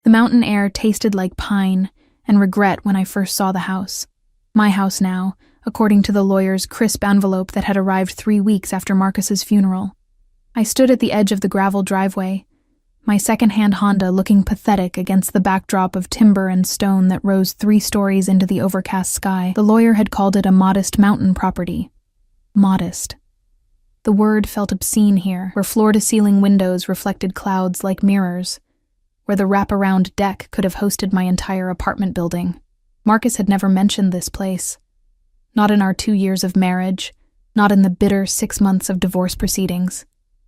The mountain air tasted like pine and regret when I first saw the house. My house now, according to the lawyer's crisp envelope that had arrived 3 weeks after Marcus's funeral. I stood at the edge of the gravel driveway, my second-hand Honda looking pathetic against the backdrop of timber and stone that rose 3 stories into the overcast sky. The lawyer had called it a modest mountain property. Modest. The word felt obscene here, where floor-to-ceiling windows reflected clouds like mirrors, where the wraparound deck could have hosted my entire apartment building. Marcus had never mentioned this place. Not in our 2 years of marriage, not in the bitter 6 months of divorce proceedings,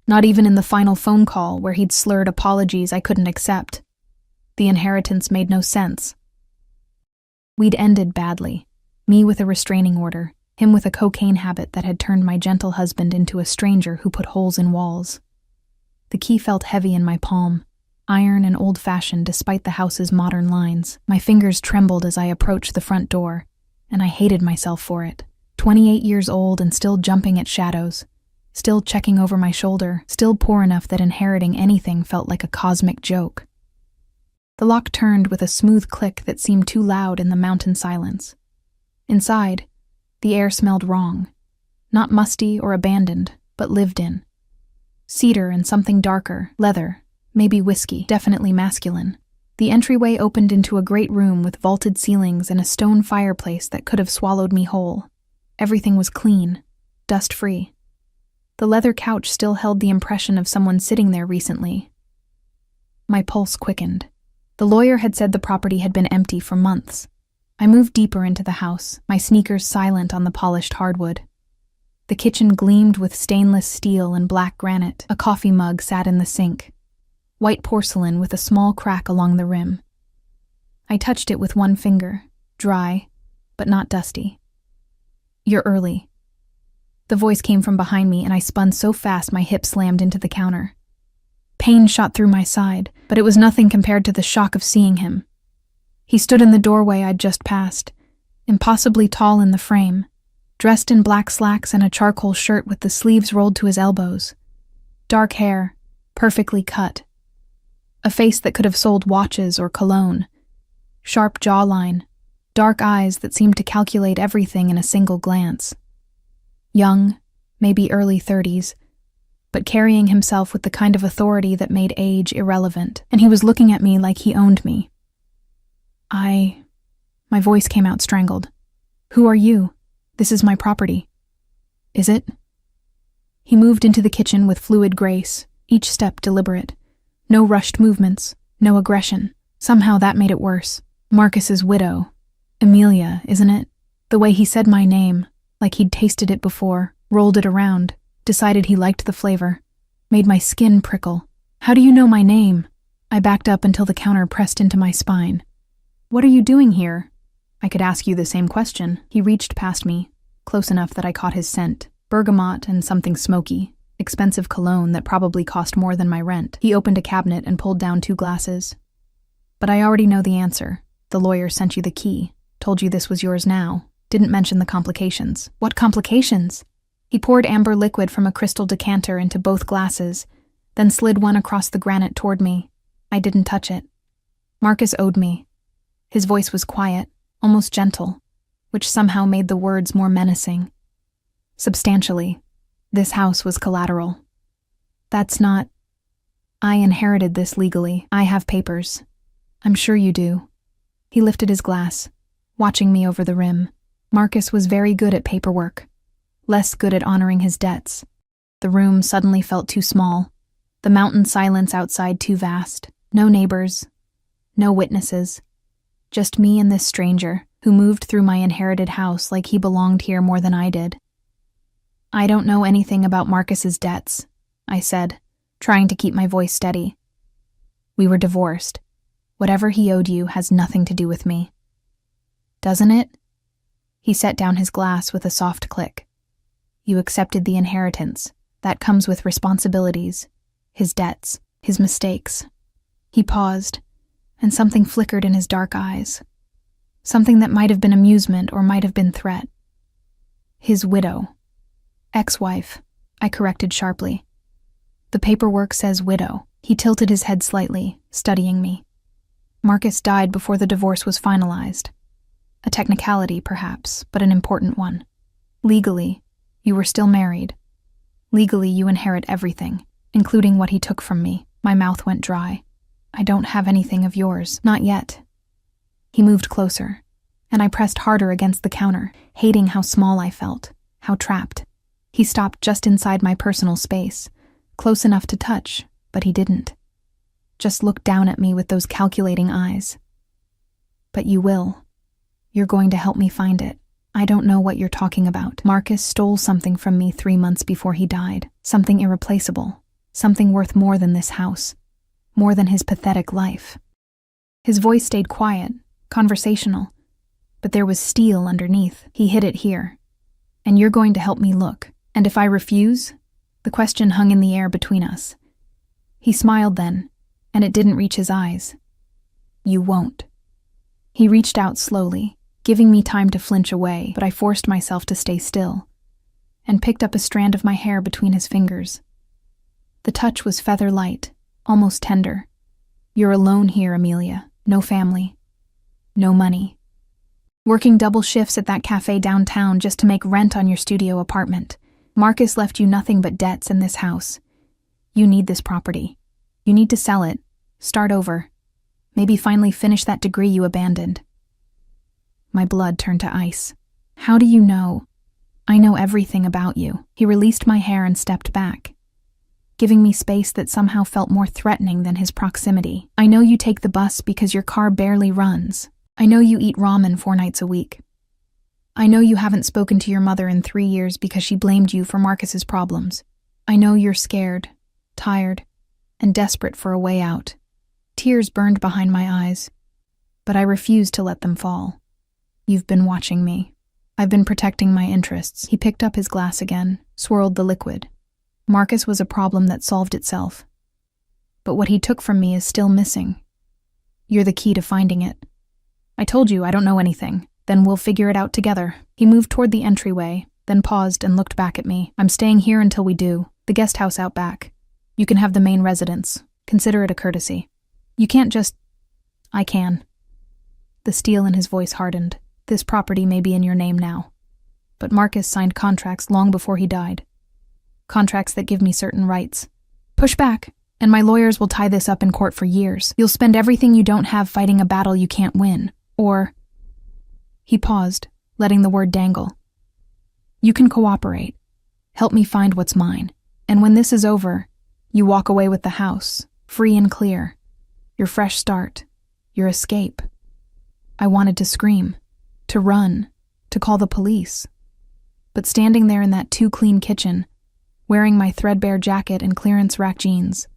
not even in the final phone call where he'd slurred apologies I couldn't accept. The inheritance made no sense. We'd ended badly, me with a restraining order, him with a cocaine habit that had turned my gentle husband into a stranger who put holes in walls. The key felt heavy in my palm, iron and old-fashioned despite the house's modern lines. My fingers trembled as I approached the front door, and I hated myself for it. 28 years old and still jumping at shadows, still checking over my shoulder, still poor enough that inheriting anything felt like a cosmic joke. The lock turned with a smooth click that seemed too loud in the mountain silence. Inside, the air smelled wrong. Not musty or abandoned, but lived in. Cedar and something darker, leather, maybe whiskey, definitely masculine. The entryway opened into a great room with vaulted ceilings and a stone fireplace that could have swallowed me whole. Everything was clean, dust-free. The leather couch still held the impression of someone sitting there recently. My pulse quickened. The lawyer had said the property had been empty for months. I moved deeper into the house, my sneakers silent on the polished hardwood. The kitchen gleamed with stainless steel and black granite. A coffee mug sat in the sink, white porcelain with a small crack along the rim. I touched it with one finger, dry, but not dusty. "You're early." The voice came from behind me, and I spun so fast my hip slammed into the counter. Pain shot through my side, but it was nothing compared to the shock of seeing him. He stood in the doorway I'd just passed, impossibly tall in the frame, dressed in black slacks and a charcoal shirt with the sleeves rolled to his elbows. Dark hair, perfectly cut. A face that could have sold watches or cologne. Sharp jawline, dark eyes that seemed to calculate everything in a single glance. Young, maybe early 30s, but carrying himself with the kind of authority that made age irrelevant, and he was looking at me like he owned me. My voice came out strangled. "Who are you? This is my property." "Is it?" He moved into the kitchen with fluid grace, each step deliberate. No rushed movements, no aggression. Somehow that made it worse. Marcus's widow. Amelia, isn't it? The way he said my name, like he'd tasted it before, rolled it around, decided he liked the flavor, made my skin prickle. "How do you know my name?" I backed up until the counter pressed into my spine. "What are you doing here?" "I could ask you the same question." He reached past me, close enough that I caught his scent. Bergamot and something smoky. Expensive cologne that probably cost more than my rent. He opened a cabinet and pulled down 2 glasses. "But I already know the answer. The lawyer sent you the key. Told you this was yours now. Didn't mention the complications." "What complications?" He poured amber liquid from a crystal decanter into both glasses, then slid one across the granite toward me. I didn't touch it. Marcus owed me. His voice was quiet, almost gentle, which somehow made the words more menacing. Substantially, this house was collateral. "That's not... I inherited this legally. I have papers. I'm sure you do." He lifted his glass, watching me over the rim. Marcus was very good at paperwork, less good at honoring his debts. The room suddenly felt too small, the mountain silence outside too vast. No neighbors, no witnesses. Just me and this stranger, who moved through my inherited house like he belonged here more than I did. "I don't know anything about Marcus's debts," I said, trying to keep my voice steady. "We were divorced. Whatever he owed you has nothing to do with me." "Doesn't it?" He set down his glass with a soft click. "You accepted the inheritance. That comes with responsibilities, his debts, his mistakes." He paused, and something flickered in his dark eyes. Something that might have been amusement or might have been threat. "His widow." "Ex-wife," I corrected sharply. "The paperwork says widow." He tilted his head slightly, studying me. Marcus died before the divorce was finalized. A technicality, perhaps, but an important one. Legally, you were still married. Legally, you inherit everything, including what he took from me. My mouth went dry. I don't have anything of yours, not yet. He moved closer, and I pressed harder against the counter, hating how small I felt, how trapped. He stopped just inside my personal space, close enough to touch, but he didn't. Just looked down at me with those calculating eyes. But you will. You're going to help me find it. I don't know what you're talking about. Marcus stole something from me 3 months before he died. Something irreplaceable. Something worth more than this house. More than his pathetic life. His voice stayed quiet, conversational. But there was steel underneath. He hid it here. And you're going to help me look. And if I refuse? The question hung in the air between us. He smiled then, and it didn't reach his eyes. You won't. He reached out slowly, giving me time to flinch away, but I forced myself to stay still, and picked up a strand of my hair between his fingers. The touch was feather light, almost tender. You're alone here, Amelia. No family. No money. Working double shifts at that cafe downtown just to make rent on your studio apartment. Marcus left you nothing but debts in this house. You need this property. You need to sell it, start over, maybe finally finish that degree you abandoned. My blood turned to ice. How do you know? I know everything about you. He released my hair and stepped back, giving me space that somehow felt more threatening than his proximity. I know you take the bus because your car barely runs. I know you eat ramen 4 nights a week. I know you haven't spoken to your mother in 3 years because she blamed you for Marcus's problems. I know you're scared, tired, and desperate for a way out. Tears burned behind my eyes, but I refused to let them fall. You've been watching me. I've been protecting my interests. He picked up his glass again, swirled the liquid. Marcus was a problem that solved itself. But what he took from me is still missing. You're the key to finding it. I told you I don't know anything. Then we'll figure it out together. He moved toward the entryway, then paused and looked back at me. I'm staying here until we do. The guest house out back. You can have the main residence. Consider it a courtesy. You can't just... I can. The steel in his voice hardened. This property may be in your name now. But Marcus signed contracts long before he died. Contracts that give me certain rights. Push back, and my lawyers will tie this up in court for years. You'll spend everything you don't have fighting a battle you can't win. Or... He paused, letting the word dangle. You can cooperate. Help me find what's mine. And when this is over, you walk away with the house, free and clear. Your fresh start. Your escape. I wanted to scream. To run. To call the police. But standing there in that too-clean kitchen, wearing my threadbare jacket and clearance rack jeans,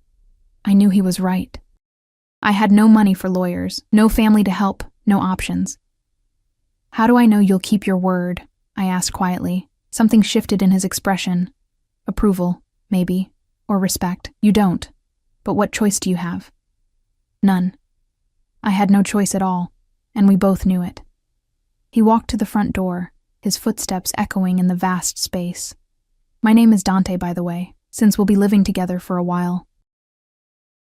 I knew he was right. I had no money for lawyers, no family to help, no options. How do I know you'll keep your word? I asked quietly. Something shifted in his expression. Approval, maybe, or respect. You don't. But what choice do you have? None. I had no choice at all, and we both knew it. He walked to the front door, his footsteps echoing in the vast space. My name is Dante, by the way, since we'll be living together for a while.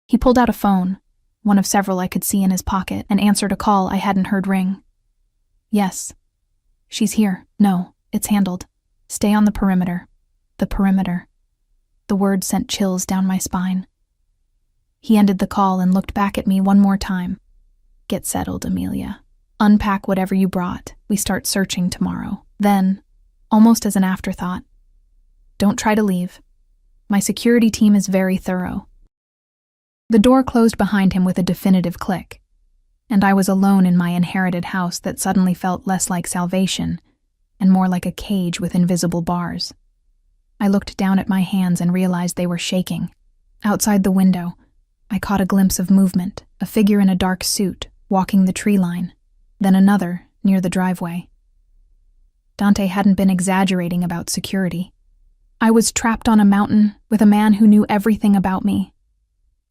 He pulled out a phone, one of several I could see in his pocket, and answered a call I hadn't heard ring. Yes. She's here. No, it's handled. Stay on the perimeter. The perimeter. The word sent chills down my spine. He ended the call and looked back at me one more time. Get settled, Amelia. Unpack whatever you brought. We start searching tomorrow. Then, almost as an afterthought, don't try to leave. My security team is very thorough. The door closed behind him with a definitive click, and I was alone in my inherited house that suddenly felt less like salvation and more like a cage with invisible bars. I looked down at my hands and realized they were shaking. Outside the window, I caught a glimpse of movement, a figure in a dark suit walking the tree line, then another near the driveway. Dante hadn't been exaggerating about security. I was trapped on a mountain with a man who knew everything about me,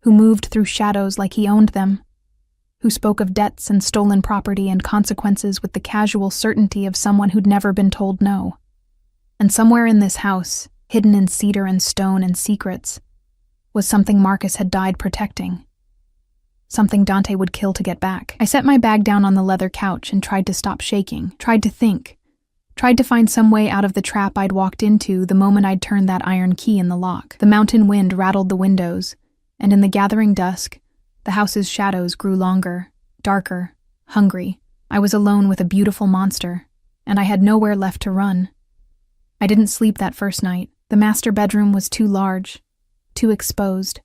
who moved through shadows like he owned them, who spoke of debts and stolen property and consequences with the casual certainty of someone who'd never been told no. And somewhere in this house, hidden in cedar and stone and secrets, was something Marcus had died protecting. something Dante would kill to get back. I set my bag down on the leather couch and tried to stop shaking, tried to think, tried to find some way out of the trap I'd walked into the moment I'd turned that iron key in the lock. The mountain wind rattled the windows, and in the gathering dusk, the house's shadows grew longer, darker, hungry. I was alone with a beautiful monster, and I had nowhere left to run. I didn't sleep that first night. The master bedroom was too large, too exposed.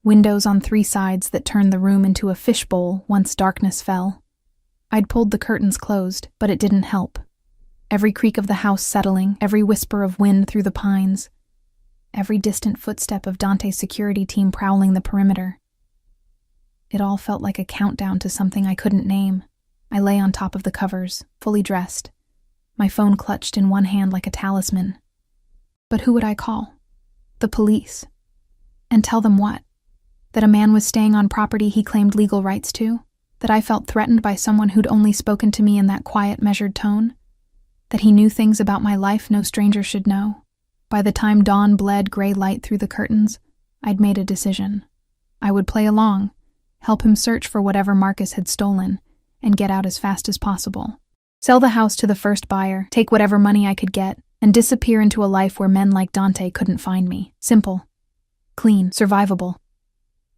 Windows on 3 sides that turned the room into a fishbowl once darkness fell. I'd pulled the curtains closed, but it didn't help. Every creak of the house settling, every whisper of wind through the pines, every distant footstep of Dante's security team prowling the perimeter. It all felt like a countdown to something I couldn't name. I lay on top of the covers, fully dressed, my phone clutched in one hand like a talisman. But who would I call? The police. And tell them what? That a man was staying on property he claimed legal rights to? That I felt threatened by someone who'd only spoken to me in that quiet, measured tone? That he knew things about my life no stranger should know? By the time dawn bled gray light through the curtains, I'd made a decision. I would play along, help him search for whatever Marcus had stolen, and get out as fast as possible. Sell the house to the first buyer, take whatever money I could get, and disappear into a life where men like Dante couldn't find me. Simple, clean, survivable.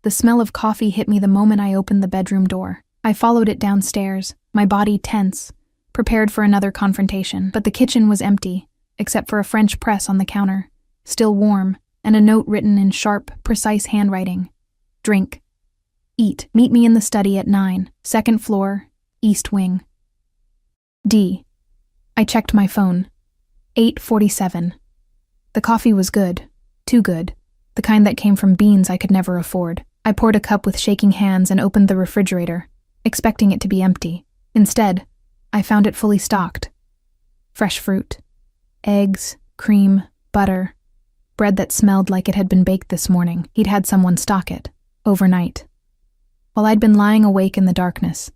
The smell of coffee hit me the moment I opened the bedroom door. I followed it downstairs, my body tense, prepared for another confrontation, but the kitchen was empty, except for a French press on the counter, still warm, and a note written in sharp, precise handwriting. Drink. Eat. Meet me in the study at 9, 2nd floor, East Wing. D. I checked my phone. 8:47. The coffee was good. Too good. The kind that came from beans I could never afford. I poured a cup with shaking hands and opened the refrigerator, expecting it to be empty. Instead, I found it fully stocked. Fresh fruit, eggs, cream, butter, bread that smelled like it had been baked this morning. He'd had someone stock it, overnight. While I'd been lying awake in the darkness,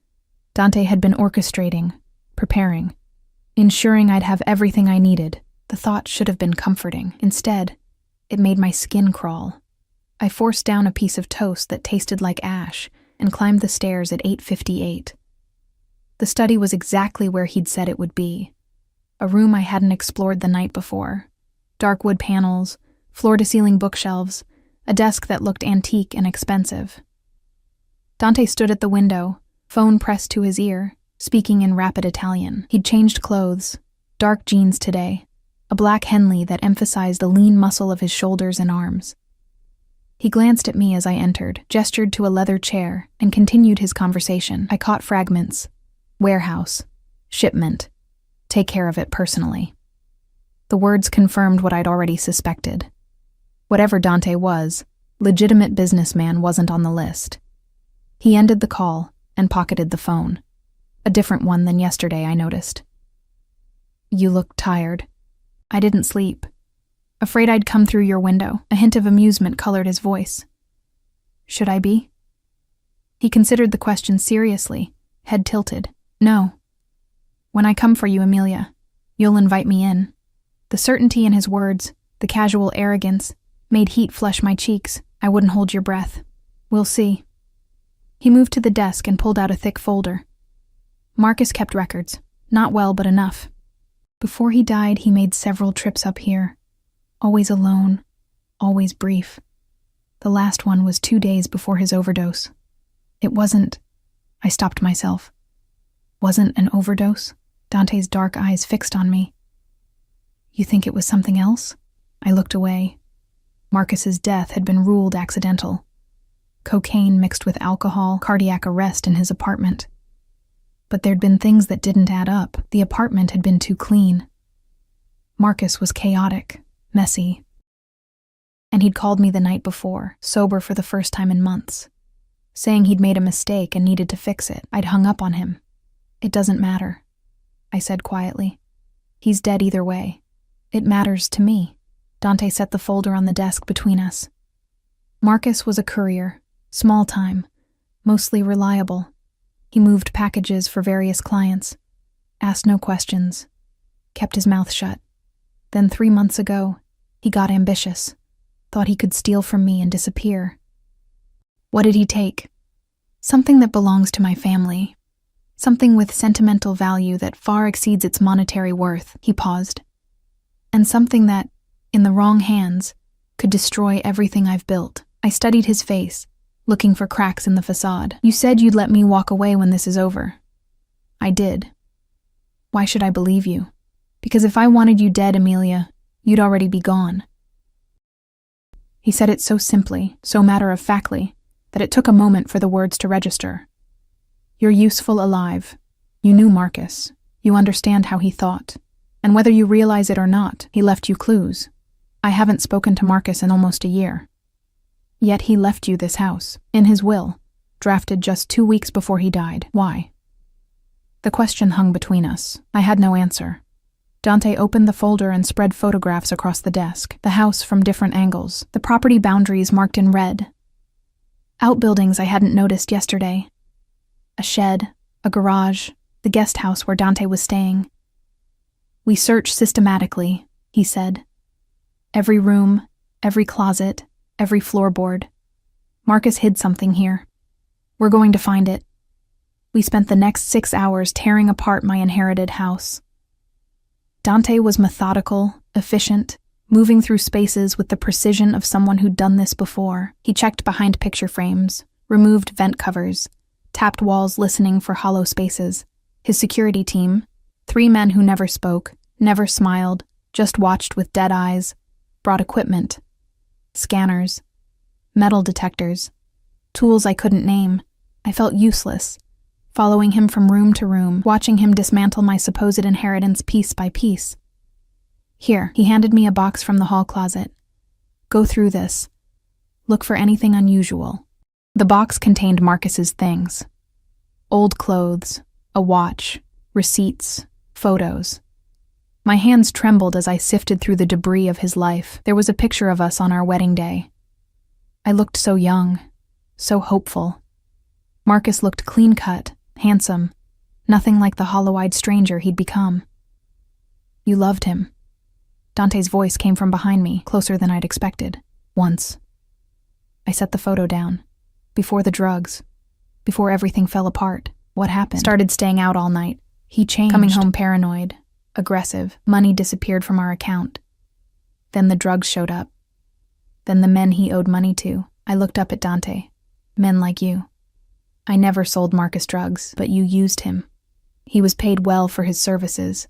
Dante had been orchestrating, preparing, ensuring I'd have everything I needed. The thought should have been comforting. Instead, it made my skin crawl. I forced down a piece of toast that tasted like ash and climbed the stairs at 8:58. The study was exactly where he'd said it would be. A room I hadn't explored the night before. Dark wood panels, floor-to-ceiling bookshelves, a desk that looked antique and expensive. Dante stood at the window, phone pressed to his ear, speaking in rapid Italian. He'd changed clothes, dark jeans today, a black Henley that emphasized the lean muscle of his shoulders and arms. He glanced at me as I entered, gestured to a leather chair, and continued his conversation. I caught fragments. Warehouse. Shipment. Take care of it personally. The words confirmed what I'd already suspected. Whatever Dante was, legitimate businessman wasn't on the list. He ended the call and pocketed the phone. A different one than yesterday, I noticed. You look tired. I didn't sleep. Afraid I'd come through your window. A hint of amusement colored his voice. Should I be? He considered the question seriously, head tilted. No. When I come for you, Amelia, you'll invite me in. The certainty in his words, the casual arrogance, made heat flush my cheeks. I wouldn't hold your breath. We'll see. He moved to the desk and pulled out a thick folder. Marcus kept records. Not well, but enough. Before he died, he made several trips up here. Always alone. Always brief. The last one was 2 days before his overdose. It wasn't... I stopped myself. Wasn't an overdose? Dante's dark eyes fixed on me. You think it was something else? I looked away. Marcus's death had been ruled accidental. Cocaine mixed with alcohol, cardiac arrest in his apartment. But there'd been things that didn't add up. The apartment had been too clean. Marcus was chaotic, messy. And he'd called me the night before, sober for the first time in months, saying he'd made a mistake and needed to fix it. I'd hung up on him. It doesn't matter, I said quietly. He's dead either way. It matters to me. Dante set the folder on the desk between us. Marcus was a courier, small time, mostly reliable. He moved packages for various clients, asked no questions, kept his mouth shut. Then 3 months ago, he got ambitious, thought he could steal from me and disappear. What did he take? Something that belongs to my family. Something with sentimental value that far exceeds its monetary worth." He paused. "And something that, in the wrong hands, could destroy everything I've built." I studied his face, looking for cracks in the facade. "You said you'd let me walk away when this is over." "I did. Why should I believe you? Because if I wanted you dead, Amelia, you'd already be gone." He said it so simply, so matter-of-factly, that it took a moment for the words to register. "You're useful alive. You knew Marcus. You understand how he thought. And whether you realize it or not, he left you clues. I haven't spoken to Marcus in almost a year. Yet he left you this house, in his will, drafted just 2 weeks before he died. Why?" The question hung between us. I had no answer. Dante opened the folder and spread photographs across the desk, the house from different angles, the property boundaries marked in red. Outbuildings I hadn't noticed yesterday. A shed, a garage, the guest house where Dante was staying. "We search systematically," he said. "Every room, every closet, every floorboard. Marcus hid something here. We're going to find it." We spent the next 6 hours tearing apart my inherited house. Dante was methodical, efficient, moving through spaces with the precision of someone who'd done this before. He checked behind picture frames, removed vent covers, tapped walls listening for hollow spaces. His security team, 3 men who never spoke, never smiled, just watched with dead eyes, brought equipment. Scanners, metal detectors, tools I couldn't name. I felt useless, following him from room to room, watching him dismantle my supposed inheritance piece by piece. "Here," he handed me a box from the hall closet. "Go through this. Look for anything unusual." The box contained Marcus's things. Old clothes, a watch, receipts, photos. My hands trembled as I sifted through the debris of his life. There was a picture of us on our wedding day. I looked so young, so hopeful. Marcus looked clean-cut, handsome, nothing like the hollow-eyed stranger he'd become. "You loved him." Dante's voice came from behind me, closer than I'd expected. "Once." I set the photo down. "Before the drugs. Before everything fell apart. What happened?" "Started staying out all night. He changed. Coming home paranoid, aggressive. Money disappeared from our account. Then the drugs showed up. Then the men he owed money to." I looked up at Dante. "Men like you. I never sold Marcus drugs, but you used him. He was paid well for his services.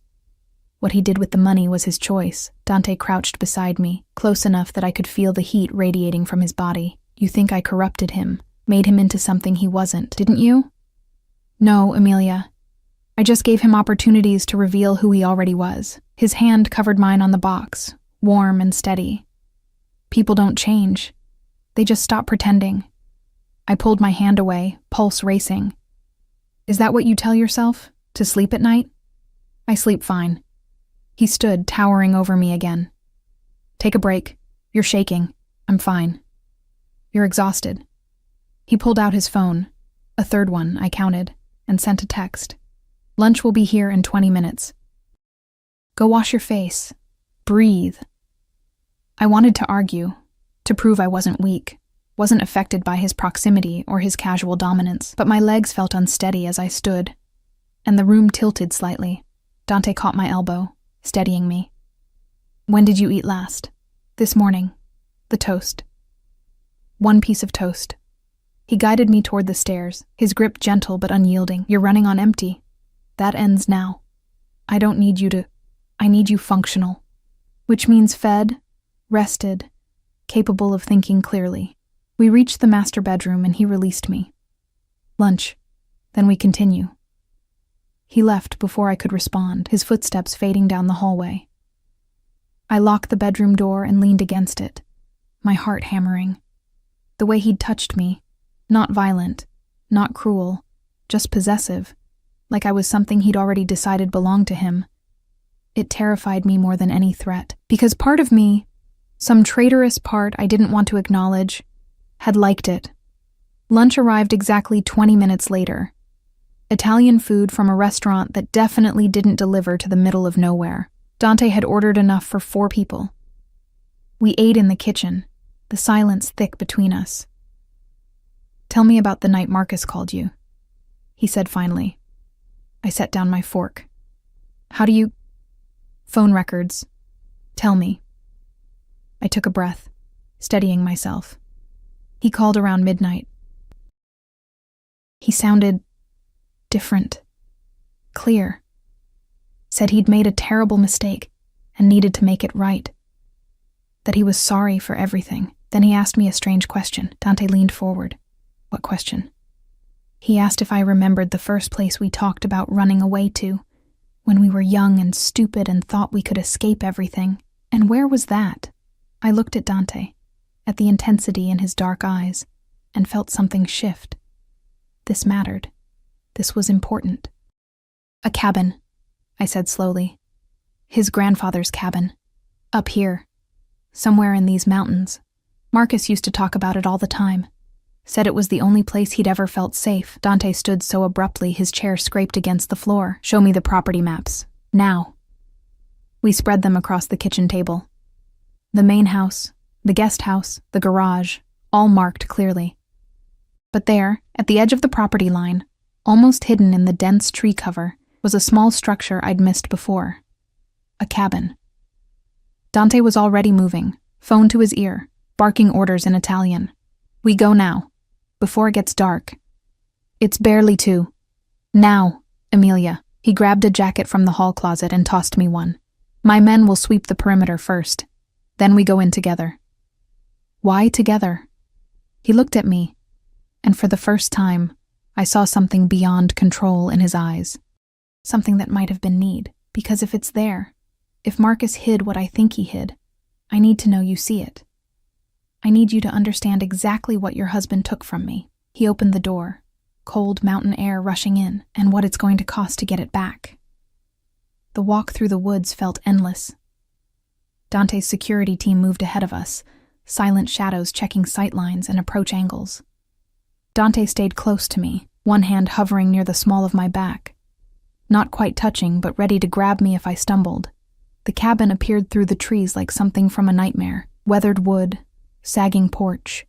What he did with the money was his choice." Dante crouched beside me, close enough that I could feel the heat radiating from his body. "You think I corrupted him, made him into something he wasn't, didn't you?" "No, Amelia. I just gave him opportunities to reveal who he already was." His hand covered mine on the box, warm and steady. "People don't change. They just stop pretending." I pulled my hand away, pulse racing. "Is that what you tell yourself? To sleep at night?" "I sleep fine." He stood, towering over me again. "Take a break. You're shaking. I'm fine." "You're exhausted." He pulled out his phone, a third one, I counted, and sent a text. "Lunch will be here in 20 minutes. Go wash your face. Breathe." I wanted to argue, to prove I wasn't weak, wasn't affected by his proximity or his casual dominance, but my legs felt unsteady as I stood, and the room tilted slightly. Dante caught my elbow, steadying me. "When did you eat last?" "This morning. The toast." "1 piece of toast." He guided me toward the stairs, his grip gentle but unyielding. "You're running on empty. That ends now. I don't need you to... I need you functional." Which means fed, rested, capable of thinking clearly. We reached the master bedroom and he released me. "Lunch. Then we continue." He left before I could respond, his footsteps fading down the hallway. I locked the bedroom door and leaned against it, my heart hammering. The way he'd touched me, not violent, not cruel, just possessive, like I was something he'd already decided belonged to him. It terrified me more than any threat, because part of me, some traitorous part I didn't want to acknowledge, had liked it. Lunch arrived exactly 20 minutes later. Italian food from a restaurant that definitely didn't deliver to the middle of nowhere. Dante had ordered enough for 4 people. We ate in the kitchen, the silence thick between us. Tell me about the night Marcus called you, he said finally. I set down my fork. How do you... Phone records. Tell me. I took a breath, steadying myself. He called around midnight. He sounded different, clear. Said he'd made a terrible mistake and needed to make it right. That he was sorry for everything. Then he asked me a strange question. Dante leaned forward. What question? He asked if I remembered the first place we talked about running away to, when we were young and stupid and thought we could escape everything. And where was that? I looked at Dante, at the intensity in his dark eyes, and felt something shift. This mattered. This was important. A cabin, I said slowly. His grandfather's cabin. Up here. Somewhere in these mountains. Marcus used to talk about it all the time. Said it was the only place he'd ever felt safe. Dante stood so abruptly his chair scraped against the floor. Show me the property maps. Now. We spread them across the kitchen table. The main house, the guest house, the garage, all marked clearly. But there, at the edge of the property line, almost hidden in the dense tree cover, was a small structure I'd missed before. A cabin. Dante was already moving, phone to his ear, barking orders in Italian. We go now, before it gets dark. It's barely 2. Now, Emilia. He grabbed a jacket from the hall closet and tossed me one. My men will sweep the perimeter first. Then we go in together. Why together? He looked at me, and for the first time, I saw something beyond control in his eyes. Something that might have been need, because if it's there, if Marcus hid what I think he hid, I need to know you see it. I need you to understand exactly what your husband took from me. He opened the door, cold mountain air rushing in, and what it's going to cost to get it back. The walk through the woods felt endless. Dante's security team moved ahead of us, silent shadows checking sight lines and approach angles. Dante stayed close to me, one hand hovering near the small of my back. Not quite touching, but ready to grab me if I stumbled. The cabin appeared through the trees like something from a nightmare. Weathered wood, sagging porch,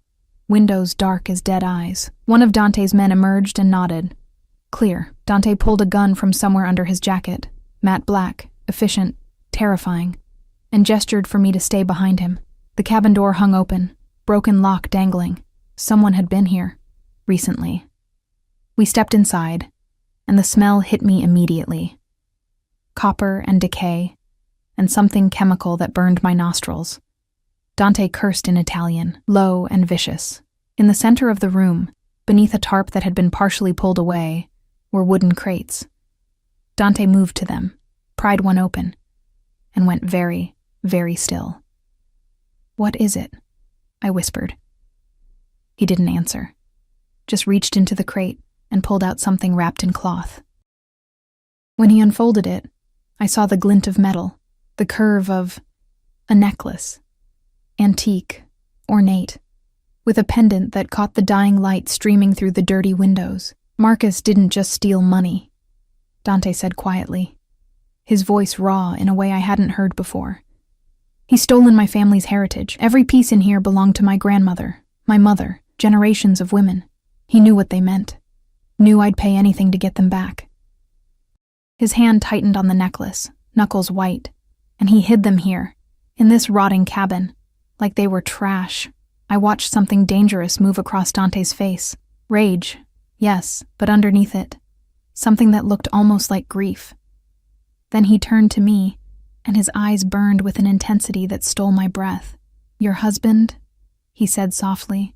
windows dark as dead eyes. One of Dante's men emerged and nodded. Clear. Dante pulled a gun from somewhere under his jacket, matte black, efficient, terrifying, and gestured for me to stay behind him. The cabin door hung open, broken lock dangling. Someone had been here, recently. We stepped inside, and the smell hit me immediately. Copper and decay, and something chemical that burned my nostrils. Dante cursed in Italian, low and vicious. In the center of the room, beneath a tarp that had been partially pulled away, were wooden crates. Dante moved to them, pried one open, and went very, very still. What is it? I whispered. He didn't answer, just reached into the crate and pulled out something wrapped in cloth. When he unfolded it, I saw the glint of metal, the curve of a necklace, antique, ornate, with a pendant that caught the dying light streaming through the dirty windows. Marcus didn't just steal money, Dante said quietly, his voice raw in a way I hadn't heard before. He's stolen my family's heritage. Every piece in here belonged to my grandmother, my mother, generations of women. He knew what they meant, knew I'd pay anything to get them back. His hand tightened on the necklace, knuckles white, and he hid them here, in this rotting cabin, like they were trash. I watched something dangerous move across Dante's face. Rage, yes, but underneath it, something that looked almost like grief. Then he turned to me, and his eyes burned with an intensity that stole my breath. Your husband, he said softly,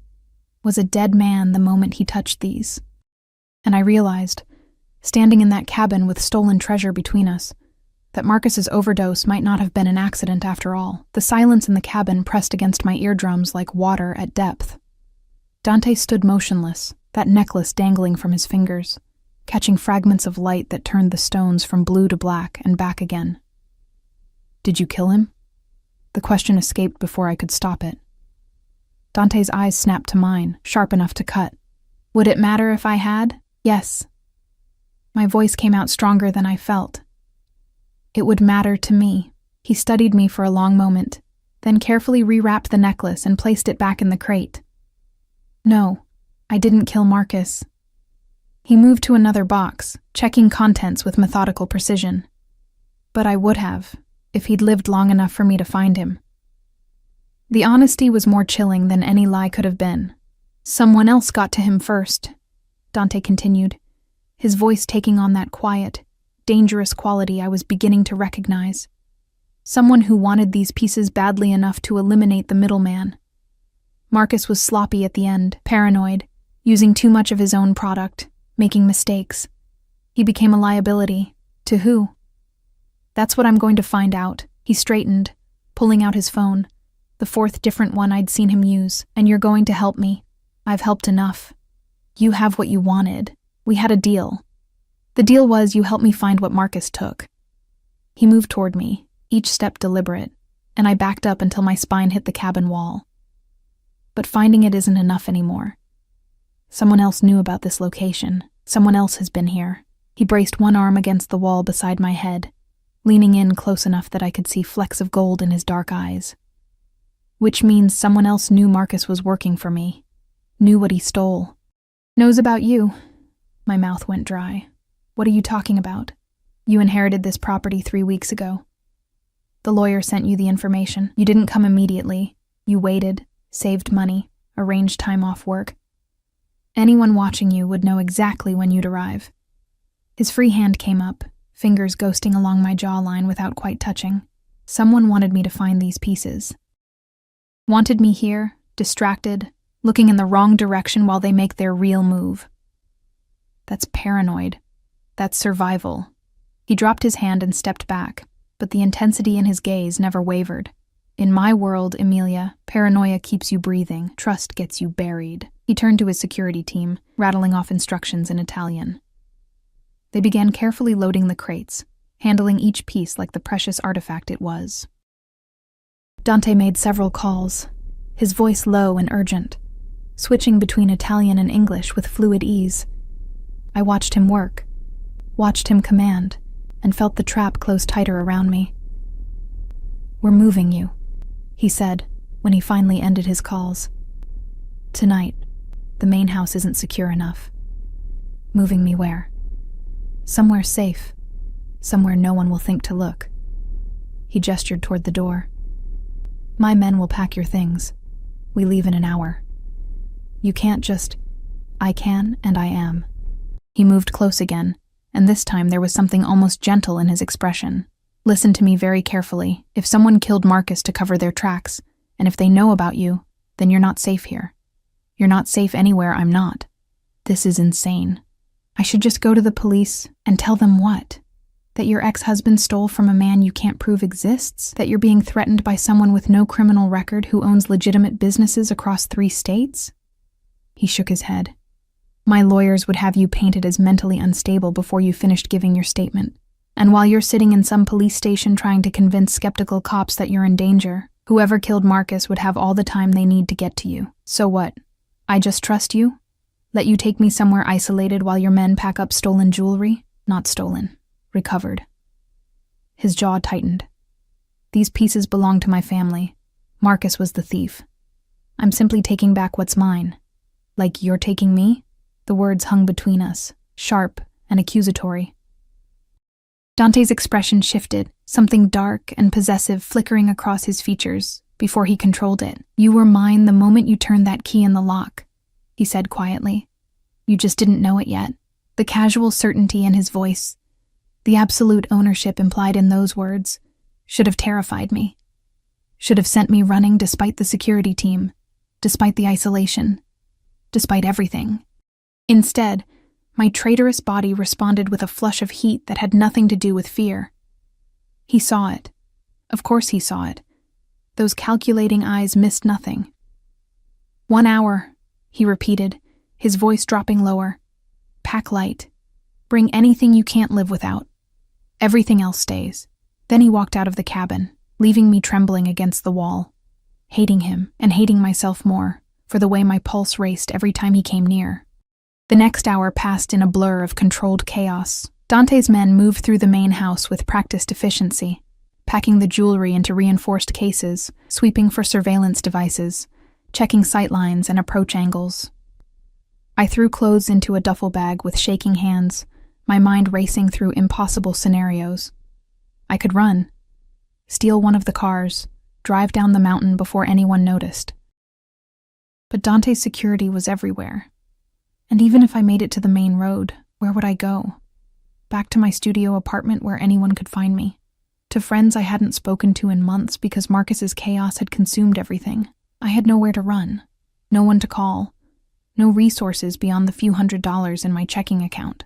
was a dead man the moment he touched these. And I realized, standing in that cabin with stolen treasure between us, that Marcus's overdose might not have been an accident after all. The silence in the cabin pressed against my eardrums like water at depth. Dante stood motionless, that necklace dangling from his fingers, catching fragments of light that turned the stones from blue to black and back again. Did you kill him? The question escaped before I could stop it. Dante's eyes snapped to mine, sharp enough to cut. Would it matter if I had? Yes. My voice came out stronger than I felt. It would matter to me. He studied me for a long moment, then carefully rewrapped the necklace and placed it back in the crate. No, I didn't kill Marcus. He moved to another box, checking contents with methodical precision. But I would have, if he'd lived long enough for me to find him. The honesty was more chilling than any lie could have been. Someone else got to him first, Dante continued, his voice taking on that quiet, dangerous quality I was beginning to recognize. Someone who wanted these pieces badly enough to eliminate the middleman. Marcus was sloppy at the end, paranoid, using too much of his own product, making mistakes. He became a liability. To who? That's what I'm going to find out. He straightened, pulling out his phone, the fourth different one I'd seen him use. And you're going to help me. I've helped enough. You have what you wanted. We had a deal. The deal was you helped me find what Marcus took. He moved toward me, each step deliberate, and I backed up until my spine hit the cabin wall. But finding it isn't enough anymore. Someone else knew about this location. Someone else has been here. He braced one arm against the wall beside my head, leaning in close enough that I could see flecks of gold in his dark eyes. Which means someone else knew Marcus was working for me, knew what he stole. Knows about you. My mouth went dry. What are you talking about? You inherited this property 3 weeks ago. The lawyer sent you the information. You didn't come immediately. You waited, saved money, arranged time off work. Anyone watching you would know exactly when you'd arrive. His free hand came up, fingers ghosting along my jawline without quite touching. Someone wanted me to find these pieces. Wanted me here, distracted, looking in the wrong direction while they make their real move. That's paranoid. That's survival. He dropped his hand and stepped back, but the intensity in his gaze never wavered. In my world, Emilia, paranoia keeps you breathing, trust gets you buried. He turned to his security team, rattling off instructions in Italian. They began carefully loading the crates, handling each piece like the precious artifact it was. Dante made several calls, his voice low and urgent, switching between Italian and English with fluid ease. I watched him work, watched him command, and felt the trap close tighter around me. "We're moving you," he said, when he finally ended his calls. "Tonight, the main house isn't secure enough. Moving me where? Somewhere safe, somewhere no one will think to look." He gestured toward the door. "My men will pack your things. We leave in an hour. You can't just..." "I can, and I am." He moved close again, and this time there was something almost gentle in his expression. "Listen to me very carefully. If someone killed Marcus to cover their tracks, and if they know about you, then you're not safe here. You're not safe anywhere I'm not. This is insane. I should just go to the police and tell them what? That your ex-husband stole from a man you can't prove exists? That you're being threatened by someone with no criminal record who owns legitimate businesses across 3 states? He shook his head. "My lawyers would have you painted as mentally unstable before you finished giving your statement. And while you're sitting in some police station trying to convince skeptical cops that you're in danger, whoever killed Marcus would have all the time they need to get to you. So what? I just trust you? Let you take me somewhere isolated while your men pack up stolen jewelry? Not stolen. Recovered." His jaw tightened. "These pieces belong to my family. Marcus was the thief. I'm simply taking back what's mine. Like you're taking me?" The words hung between us, sharp and accusatory. Dante's expression shifted, something dark and possessive flickering across his features, before he controlled it. "You were mine the moment you turned that key in the lock," he said quietly. "You just didn't know it yet." The casual certainty in his voice, the absolute ownership implied in those words, should have terrified me. Should have sent me running despite the security team, despite the isolation, despite everything. Instead, my traitorous body responded with a flush of heat that had nothing to do with fear. He saw it. Of course he saw it. Those calculating eyes missed nothing. "1 hour," he repeated, his voice dropping lower. "Pack light. Bring anything you can't live without. Everything else stays." Then he walked out of the cabin, leaving me trembling against the wall, hating him and hating myself more for the way my pulse raced every time he came near. The next hour passed in a blur of controlled chaos. Dante's men moved through the main house with practiced efficiency, packing the jewelry into reinforced cases, sweeping for surveillance devices, checking sightlines and approach angles. I threw clothes into a duffel bag with shaking hands, my mind racing through impossible scenarios. I could run, steal one of the cars, drive down the mountain before anyone noticed. But Dante's security was everywhere. And even if I made it to the main road, where would I go? Back to my studio apartment where anyone could find me. To friends I hadn't spoken to in months because Marcus's chaos had consumed everything. I had nowhere to run, no one to call, no resources beyond the few $100s in my checking account.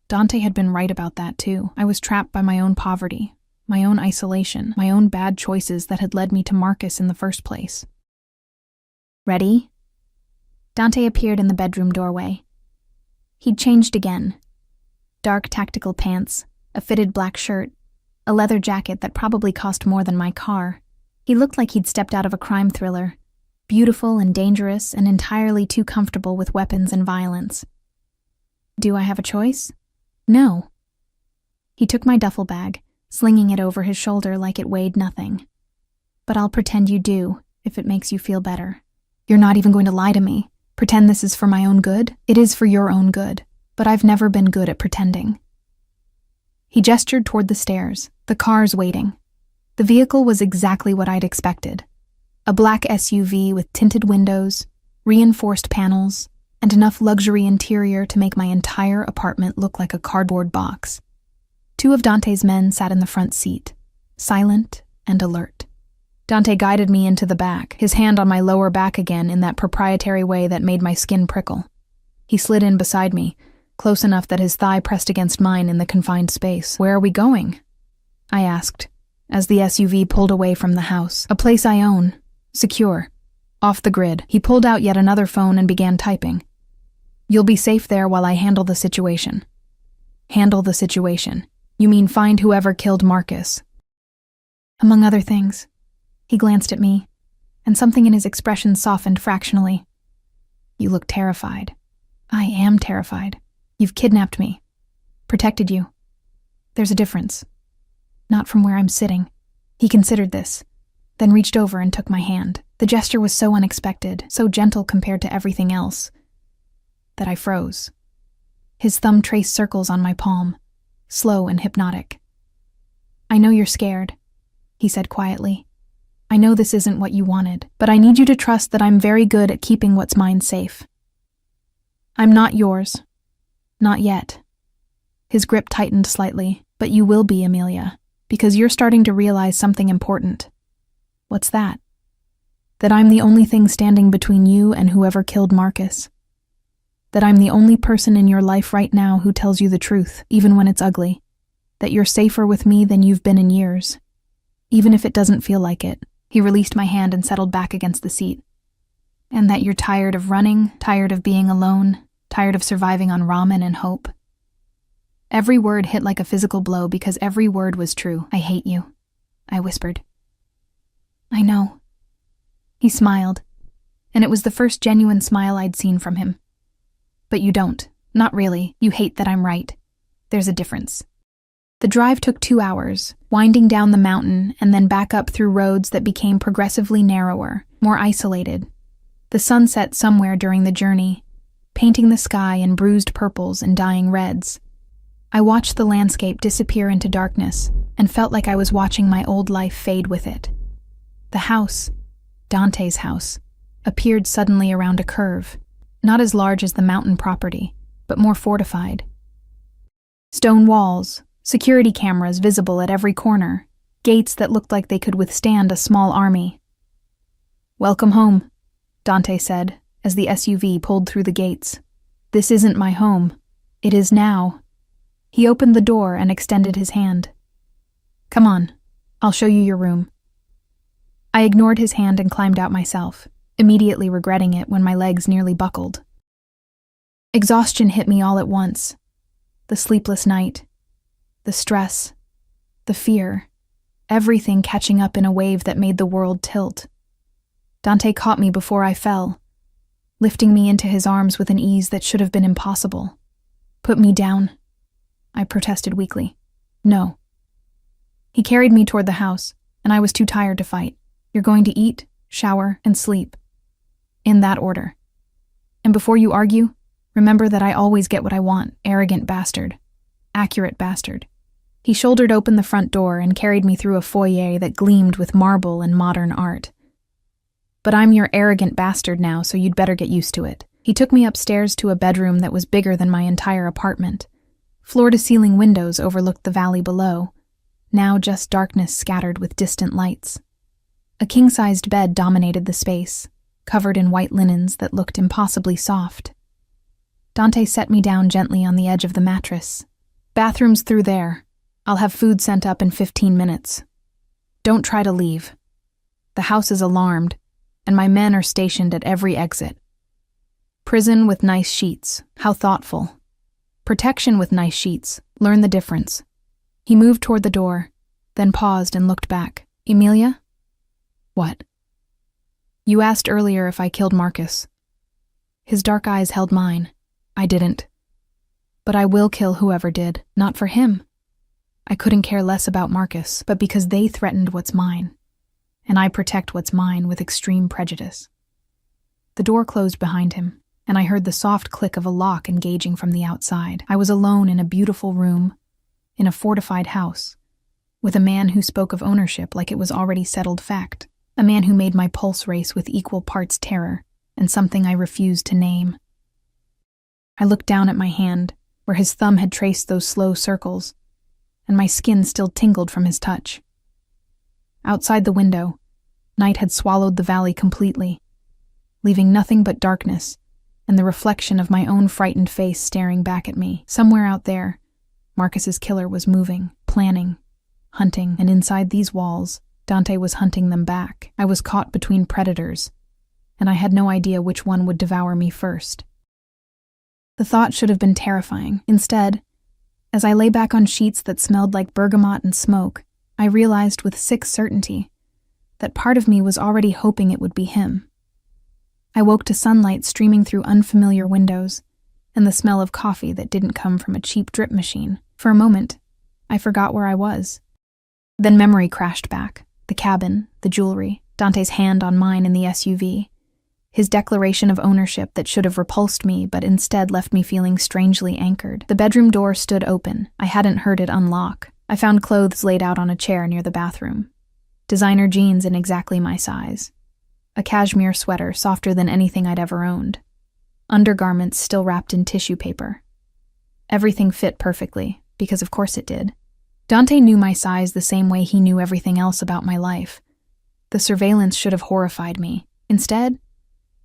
Dante had been right about that too. I was trapped by my own poverty, my own isolation, my own bad choices that had led me to Marcus in the first place. Ready? Dante appeared in the bedroom doorway. He'd changed again. Dark tactical pants, a fitted black shirt, a leather jacket that probably cost more than my car. He looked like he'd stepped out of a crime thriller, beautiful and dangerous and entirely too comfortable with weapons and violence. Do I have a choice? No. He took my duffel bag, slinging it over his shoulder like it weighed nothing. But I'll pretend you do, if it makes you feel better. You're not even going to lie to me. Pretend this is for my own good? It is for your own good, but I've never been good at pretending. He gestured toward the stairs, the cars waiting. The vehicle was exactly what I'd expected. A black SUV with tinted windows, reinforced panels, and enough luxury interior to make my entire apartment look like a cardboard box. 2 of Dante's men sat in the front seat, silent and alert. Dante guided me into the back, his hand on my lower back again in that proprietary way that made my skin prickle. He slid in beside me, close enough that his thigh pressed against mine in the confined space. Where are we going? I asked, as the SUV pulled away from the house. A place I own, secure, off the grid. He pulled out yet another phone and began typing. You'll be safe there while I handle the situation. Handle the situation. You mean find whoever killed Marcus? Among other things. He glanced at me, and something in his expression softened fractionally. You look terrified. I am terrified. You've kidnapped me. Protected you. There's a difference. Not from where I'm sitting. He considered this, then reached over and took my hand. The gesture was so unexpected, so gentle compared to everything else, that I froze. His thumb traced circles on my palm, slow and hypnotic. I know you're scared, he said quietly. I know this isn't what you wanted, but I need you to trust that I'm very good at keeping what's mine safe. I'm not yours. Not yet. His grip tightened slightly, but you will be, Amelia, because you're starting to realize something important. What's that? That I'm the only thing standing between you and whoever killed Marcus. That I'm the only person in your life right now who tells you the truth, even when it's ugly. That you're safer with me than you've been in years. Even if it doesn't feel like it. He released my hand and settled back against the seat. And that you're tired of running, tired of being alone, tired of surviving on ramen and hope. Every word hit like a physical blow because every word was true. I hate you, I whispered. I know. He smiled, and it was the first genuine smile I'd seen from him. But you don't. Not really. You hate that I'm right. There's a difference. The drive took 2 hours, winding down the mountain and then back up through roads that became progressively narrower, more isolated. The sun set somewhere during the journey, painting the sky in bruised purples and dying reds. I watched the landscape disappear into darkness and felt like I was watching my old life fade with it. The house, Dante's house, appeared suddenly around a curve, not as large as the mountain property, but more fortified. Stone walls, security cameras visible at every corner, gates that looked like they could withstand a small army. Welcome home, Dante said, as the SUV pulled through the gates. This isn't my home. It is now. He opened the door and extended his hand. Come on, I'll show you your room. I ignored his hand and climbed out myself, immediately regretting it when my legs nearly buckled. Exhaustion hit me all at once. The sleepless night, the stress, the fear, everything catching up in a wave that made the world tilt. Dante caught me before I fell, lifting me into his arms with an ease that should have been impossible. Put me down, I protested weakly. No. He carried me toward the house, and I was too tired to fight. You're going to eat, shower, and sleep. In that order. And before you argue, remember that I always get what I want, arrogant bastard. Accurate bastard. He shouldered open the front door and carried me through a foyer that gleamed with marble and modern art. But I'm your arrogant bastard now, so you'd better get used to it. He took me upstairs to a bedroom that was bigger than my entire apartment. Floor-to-ceiling windows overlooked the valley below, now just darkness scattered with distant lights. A king-sized bed dominated the space, covered in white linens that looked impossibly soft. Dante set me down gently on the edge of the mattress. Bathroom's through there. I'll have food sent up in 15 minutes. Don't try to leave. The house is alarmed, and my men are stationed at every exit. Prison with nice sheets. How thoughtful. Protection with nice sheets. Learn the difference. He moved toward the door, then paused and looked back. Emilia? What? You asked earlier if I killed Marcus. His dark eyes held mine. I didn't. But I will kill whoever did, not for him. I couldn't care less about Marcus, but because they threatened what's mine. And I protect what's mine with extreme prejudice. The door closed behind him, and I heard the soft click of a lock engaging from the outside. I was alone in a beautiful room, in a fortified house, with a man who spoke of ownership like it was already settled fact, a man who made my pulse race with equal parts terror and something I refused to name. I looked down at my hand, where his thumb had traced those slow circles, and my skin still tingled from his touch. Outside the window, night had swallowed the valley completely, leaving nothing but darkness and the reflection of my own frightened face staring back at me. Somewhere out there, Marcus's killer was moving, planning, hunting, and inside these walls, Dante was hunting them back. I was caught between predators, and I had no idea which one would devour me first. The thought should have been terrifying. Instead, as I lay back on sheets that smelled like bergamot and smoke, I realized with sick certainty that part of me was already hoping it would be him. I woke to sunlight streaming through unfamiliar windows and the smell of coffee that didn't come from a cheap drip machine. For a moment, I forgot where I was. Then memory crashed back. The cabin, the jewelry, Dante's hand on mine in the SUV, his declaration of ownership that should have repulsed me but instead left me feeling strangely anchored. The bedroom door stood open. I hadn't heard it unlock. I found clothes laid out on a chair near the bathroom. Designer jeans in exactly my size. A cashmere sweater softer than anything I'd ever owned. Undergarments still wrapped in tissue paper. Everything fit perfectly, because of course it did. Dante knew my size the same way he knew everything else about my life. The surveillance should have horrified me. Instead,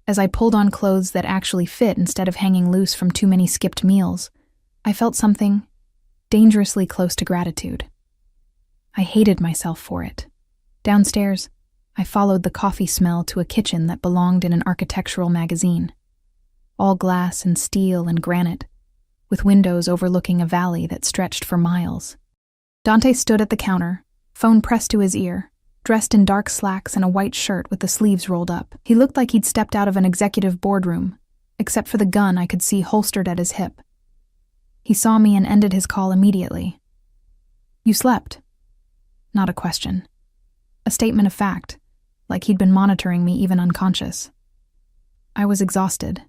as I pulled on clothes that actually fit instead of hanging loose from too many skipped meals, I felt something dangerously close to gratitude. I hated myself for it. Downstairs, I followed the coffee smell to a kitchen that belonged in an architectural magazine. All glass and steel and granite, with windows overlooking a valley that stretched for miles. Dante stood at the counter, phone pressed to his ear, dressed in dark slacks and a white shirt with the sleeves rolled up. He looked like he'd stepped out of an executive boardroom, except for the gun I could see holstered at his hip. He saw me and ended his call immediately. You slept. Not a question. A statement of fact, like he'd been monitoring me even unconscious. I was exhausted.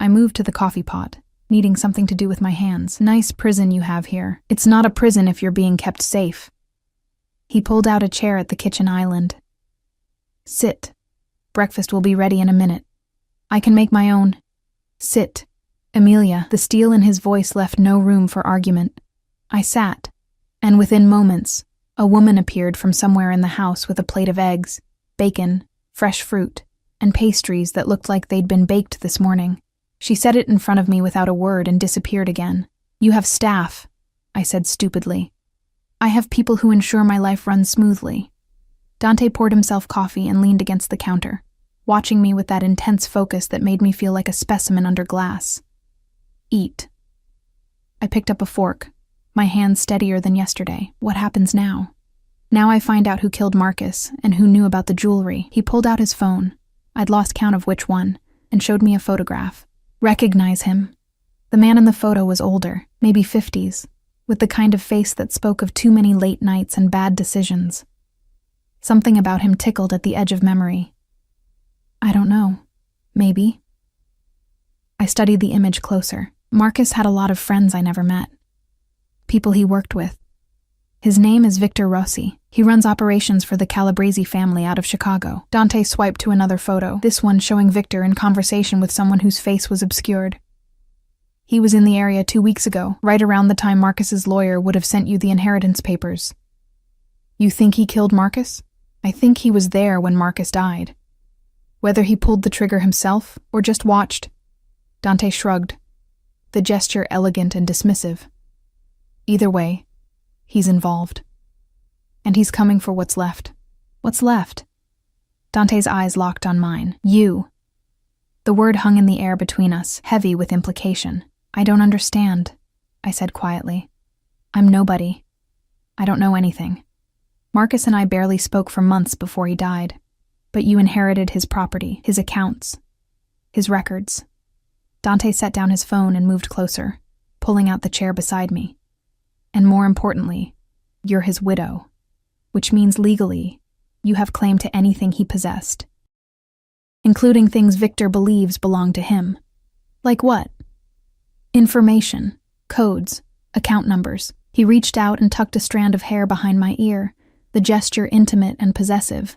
I moved to the coffee pot, needing something to do with my hands. Nice prison you have here. It's not a prison if you're being kept safe. He pulled out a chair at the kitchen island. Sit. Breakfast will be ready in a minute. I can make my own. Sit. Emilia. The steel in his voice left no room for argument. I sat, and within moments, a woman appeared from somewhere in the house with a plate of eggs, bacon, fresh fruit, and pastries that looked like they'd been baked this morning. She set it in front of me without a word and disappeared again. You have staff, I said stupidly. I have people who ensure my life runs smoothly. Dante poured himself coffee and leaned against the counter, watching me with that intense focus that made me feel like a specimen under glass. Eat. I picked up a fork, my hand steadier than yesterday. What happens now? Now I find out who killed Marcus and who knew about the jewelry. He pulled out his phone. I'd lost count of which one, and showed me a photograph. Recognize him. The man in the photo was older, maybe 50s, with the kind of face that spoke of too many late nights and bad decisions. Something about him tickled at the edge of memory. I don't know. Maybe. I studied the image closer. Marcus had a lot of friends I never met. People he worked with. His name is Victor Rossi. He runs operations for the Calabrese family out of Chicago. Dante swiped to another photo, this one showing Victor in conversation with someone whose face was obscured. He was in the area 2 weeks ago, right around the time Marcus's lawyer would have sent you the inheritance papers. You think he killed Marcus? I think he was there when Marcus died. Whether he pulled the trigger himself or just watched. Dante shrugged, the gesture elegant and dismissive. Either way, he's involved. And he's coming for what's left. What's left? Dante's eyes locked on mine. You. The word hung in the air between us, heavy with implication. I don't understand, I said quietly. I'm nobody. I don't know anything. Marcus and I barely spoke for months before he died, but you inherited his property, his accounts, his records. Dante set down his phone and moved closer, pulling out the chair beside me. And more importantly, you're his widow, which means legally, you have claim to anything he possessed, including things Victor believes belong to him. Like what? Information, codes, account numbers. He reached out and tucked a strand of hair behind my ear, the gesture intimate and possessive.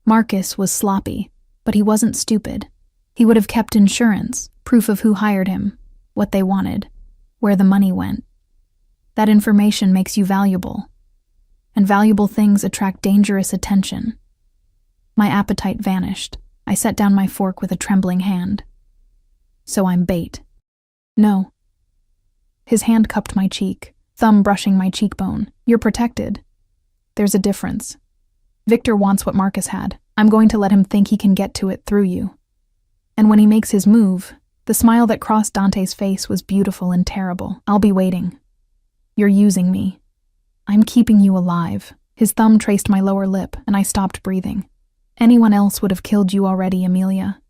Marcus was sloppy, but he wasn't stupid. He would have kept insurance, proof of who hired him, what they wanted, where the money went. That information makes you valuable, and valuable things attract dangerous attention. My appetite vanished. I set down my fork with a trembling hand. So I'm bait. No. His hand cupped my cheek, thumb brushing my cheekbone. You're protected. There's a difference. Victor wants what Marcus had. I'm going to let him think he can get to it through you. And when he makes his move, the smile that crossed Dante's face was beautiful and terrible. I'll be waiting. You're using me. I'm keeping you alive. His thumb traced my lower lip, and I stopped breathing. Anyone else would have killed you already, Amelia,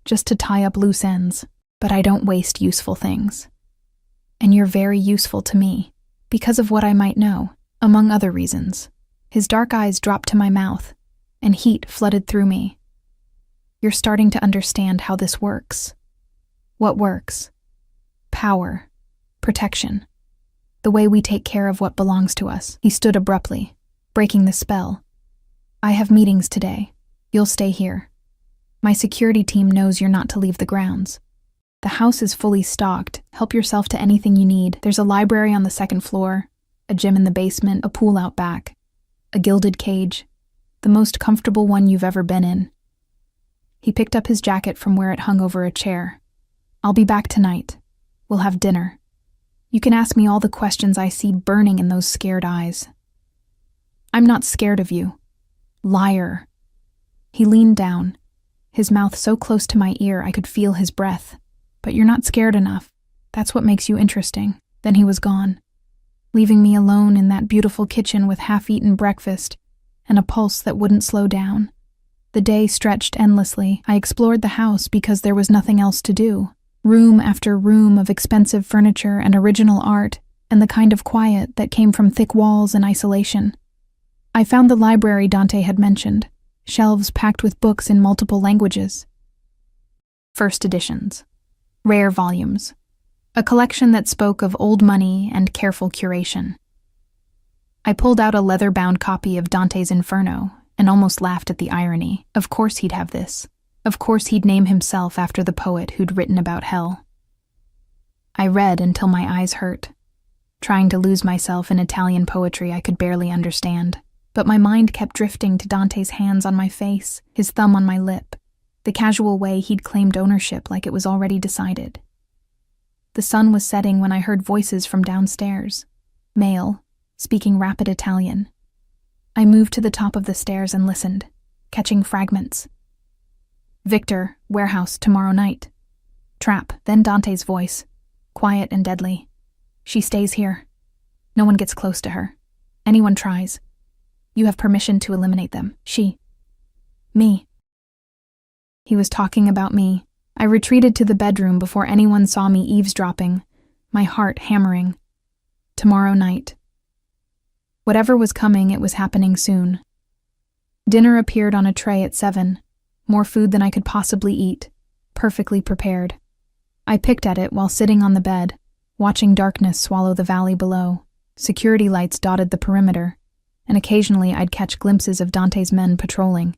just to tie up loose ends. But I don't waste useful things. And you're very useful to me, because of what I might know, among other reasons. His dark eyes dropped to my mouth, and heat flooded through me. You're starting to understand how this works. What works? Power. Protection. The way we take care of what belongs to us. He stood abruptly, breaking the spell. I have meetings today. You'll stay here. My security team knows you're not to leave the grounds. The house is fully stocked. Help yourself to anything you need. There's a library on the second floor, a gym in the basement, a pool out back, a gilded cage, the most comfortable one you've ever been in. He picked up his jacket from where it hung over a chair. I'll be back tonight. We'll have dinner. You can ask me all the questions I see burning in those scared eyes. I'm not scared of you. Liar. He leaned down, his mouth so close to my ear I could feel his breath. But you're not scared enough. That's what makes you interesting. Then he was gone, leaving me alone in that beautiful kitchen with half-eaten breakfast and a pulse that wouldn't slow down. The day stretched endlessly. I explored the house because there was nothing else to do. Room after room of expensive furniture and original art, and the kind of quiet that came from thick walls and isolation. I found the library Dante had mentioned, shelves packed with books in multiple languages. First editions. Rare volumes. A collection that spoke of old money and careful curation. I pulled out a leather-bound copy of Dante's Inferno and almost laughed at the irony. Of course he'd have this. Of course he'd name himself after the poet who'd written about hell. I read until my eyes hurt, trying to lose myself in Italian poetry I could barely understand. But my mind kept drifting to Dante's hands on my face, his thumb on my lip, the casual way he'd claimed ownership like it was already decided. The sun was setting when I heard voices from downstairs, male, speaking rapid Italian. I moved to the top of the stairs and listened, catching fragments. Victor, warehouse, tomorrow night. Trap, then Dante's voice, quiet and deadly. She stays here. No one gets close to her. Anyone tries. You have permission to eliminate them. Me. He was talking about me. I retreated to the bedroom before anyone saw me eavesdropping, my heart hammering. Tomorrow night. Whatever was coming, it was happening soon. Dinner appeared on a tray at 7, more food than I could possibly eat, perfectly prepared. I picked at it while sitting on the bed, watching darkness swallow the valley below. Security lights dotted the perimeter, and occasionally I'd catch glimpses of Dante's men patrolling.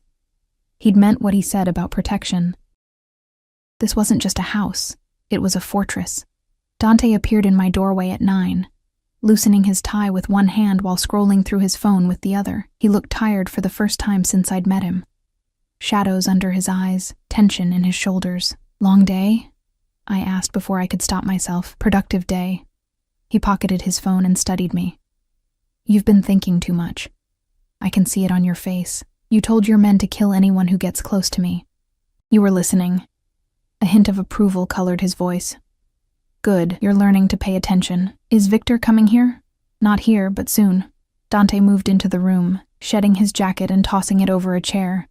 He'd meant what he said about protection. This wasn't just a house, it was a fortress. Dante appeared in my doorway at 9, loosening his tie with one hand while scrolling through his phone with the other. He looked tired for the first time since I'd met him. Shadows under his eyes, tension in his shoulders. Long day? I asked before I could stop myself. Productive day. He pocketed his phone and studied me. You've been thinking too much. I can see it on your face. You told your men to kill anyone who gets close to me. You were listening. A hint of approval colored his voice. Good, you're learning to pay attention. Is Victor coming here? Not here, but soon. Dante moved into the room, shedding his jacket and tossing it over a chair.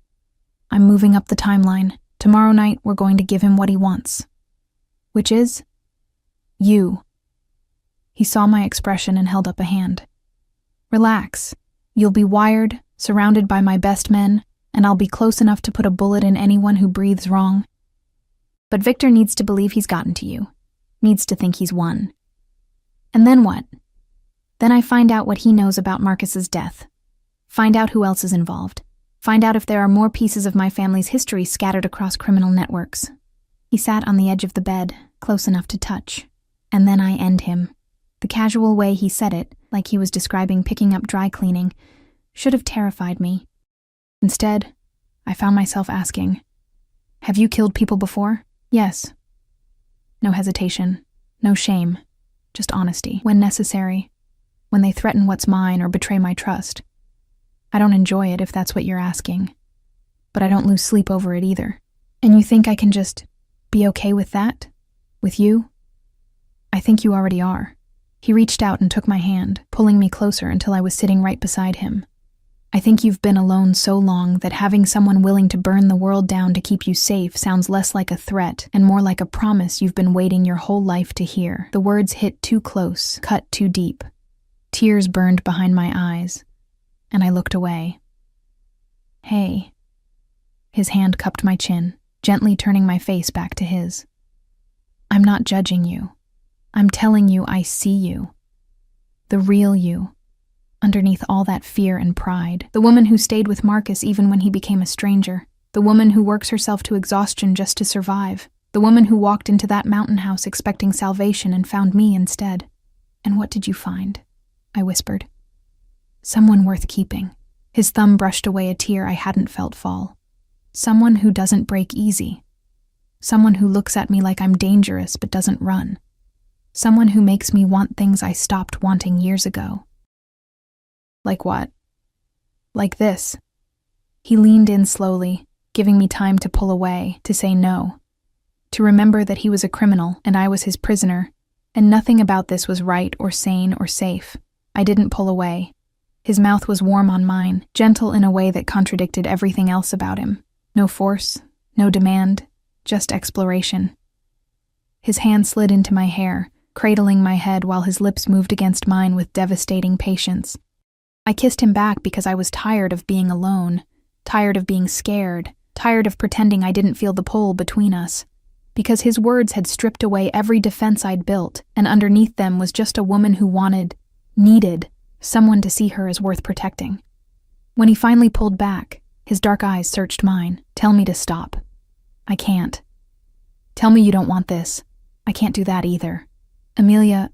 I'm moving up the timeline. Tomorrow night, we're going to give him what he wants. Which is? You. He saw my expression and held up a hand. Relax. You'll be wired, surrounded by my best men, and I'll be close enough to put a bullet in anyone who breathes wrong. But Victor needs to believe he's gotten to you. Needs to think he's won. And then what? Then I find out what he knows about Marcus's death. Find out who else is involved. Find out if there are more pieces of my family's history scattered across criminal networks. He sat on the edge of the bed, close enough to touch. And then I end him. The casual way he said it, like he was describing picking up dry cleaning, should have terrified me. Instead, I found myself asking, have you killed people before? Yes. No hesitation, no shame, just honesty, when necessary, when they threaten what's mine or betray my trust. I don't enjoy it if that's what you're asking, but I don't lose sleep over it either. And you think I can just be okay with that? With you? I think you already are. He reached out and took my hand, pulling me closer until I was sitting right beside him. I think you've been alone so long that having someone willing to burn the world down to keep you safe sounds less like a threat and more like a promise you've been waiting your whole life to hear. The words hit too close, cut too deep. Tears burned behind my eyes, and I looked away. Hey. His hand cupped my chin, gently turning my face back to his. I'm not judging you. I'm telling you I see you. The real you. Underneath all that fear and pride. The woman who stayed with Marcus even when he became a stranger. The woman who works herself to exhaustion just to survive. The woman who walked into that mountain house expecting salvation and found me instead. And what did you find? I whispered. Someone worth keeping. His thumb brushed away a tear I hadn't felt fall. Someone who doesn't break easy. Someone who looks at me like I'm dangerous but doesn't run. Someone who makes me want things I stopped wanting years ago. Like what? Like this. He leaned in slowly, giving me time to pull away, to say no. To remember that he was a criminal and I was his prisoner, and nothing about this was right or sane or safe. I didn't pull away. His mouth was warm on mine, gentle in a way that contradicted everything else about him. No force, no demand, just exploration. His hand slid into my hair, cradling my head while his lips moved against mine with devastating patience. I kissed him back because I was tired of being alone, tired of being scared, tired of pretending I didn't feel the pull between us. Because his words had stripped away every defense I'd built, and underneath them was just a woman who needed, someone to see her as worth protecting. When he finally pulled back, his dark eyes searched mine. Tell me to stop. I can't. Tell me you don't want this. I can't do that either. Amelia,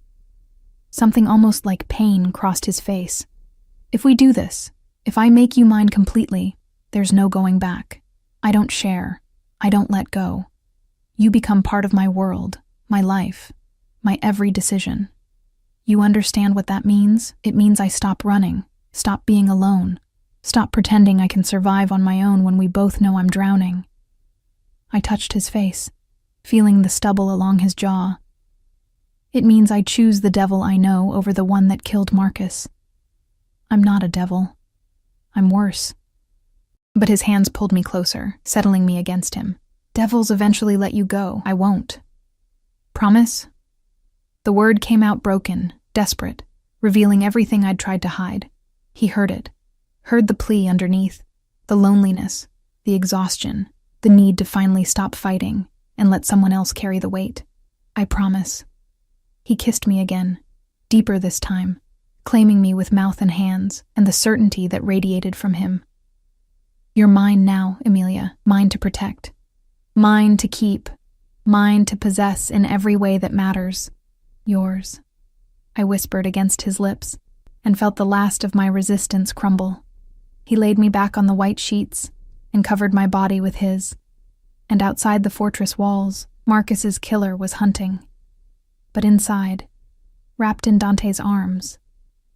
something almost like pain crossed his face. If we do this, if I make you mine completely, there's no going back. I don't share. I don't let go. You become part of my world, my life, my every decision. You understand what that means? It means I stop running, stop being alone, stop pretending I can survive on my own when we both know I'm drowning. I touched his face, feeling the stubble along his jaw. It means I choose the devil I know over the one that killed Marcus. I'm not a devil. I'm worse. But his hands pulled me closer, settling me against him. Devils eventually let you go. I won't. Promise? The word came out broken, desperate, revealing everything I'd tried to hide. He heard it, heard the plea underneath, the loneliness, the exhaustion, the need to finally stop fighting and let someone else carry the weight. I promise. He kissed me again, deeper this time, claiming me with mouth and hands, and the certainty that radiated from him. You're mine now, Emilia, mine to protect. Mine to keep. Mine to possess in every way that matters. Yours. I whispered against his lips, and felt the last of my resistance crumble. He laid me back on the white sheets, and covered my body with his. And outside the fortress walls, Marcus's killer was hunting. But inside, wrapped in Dante's arms,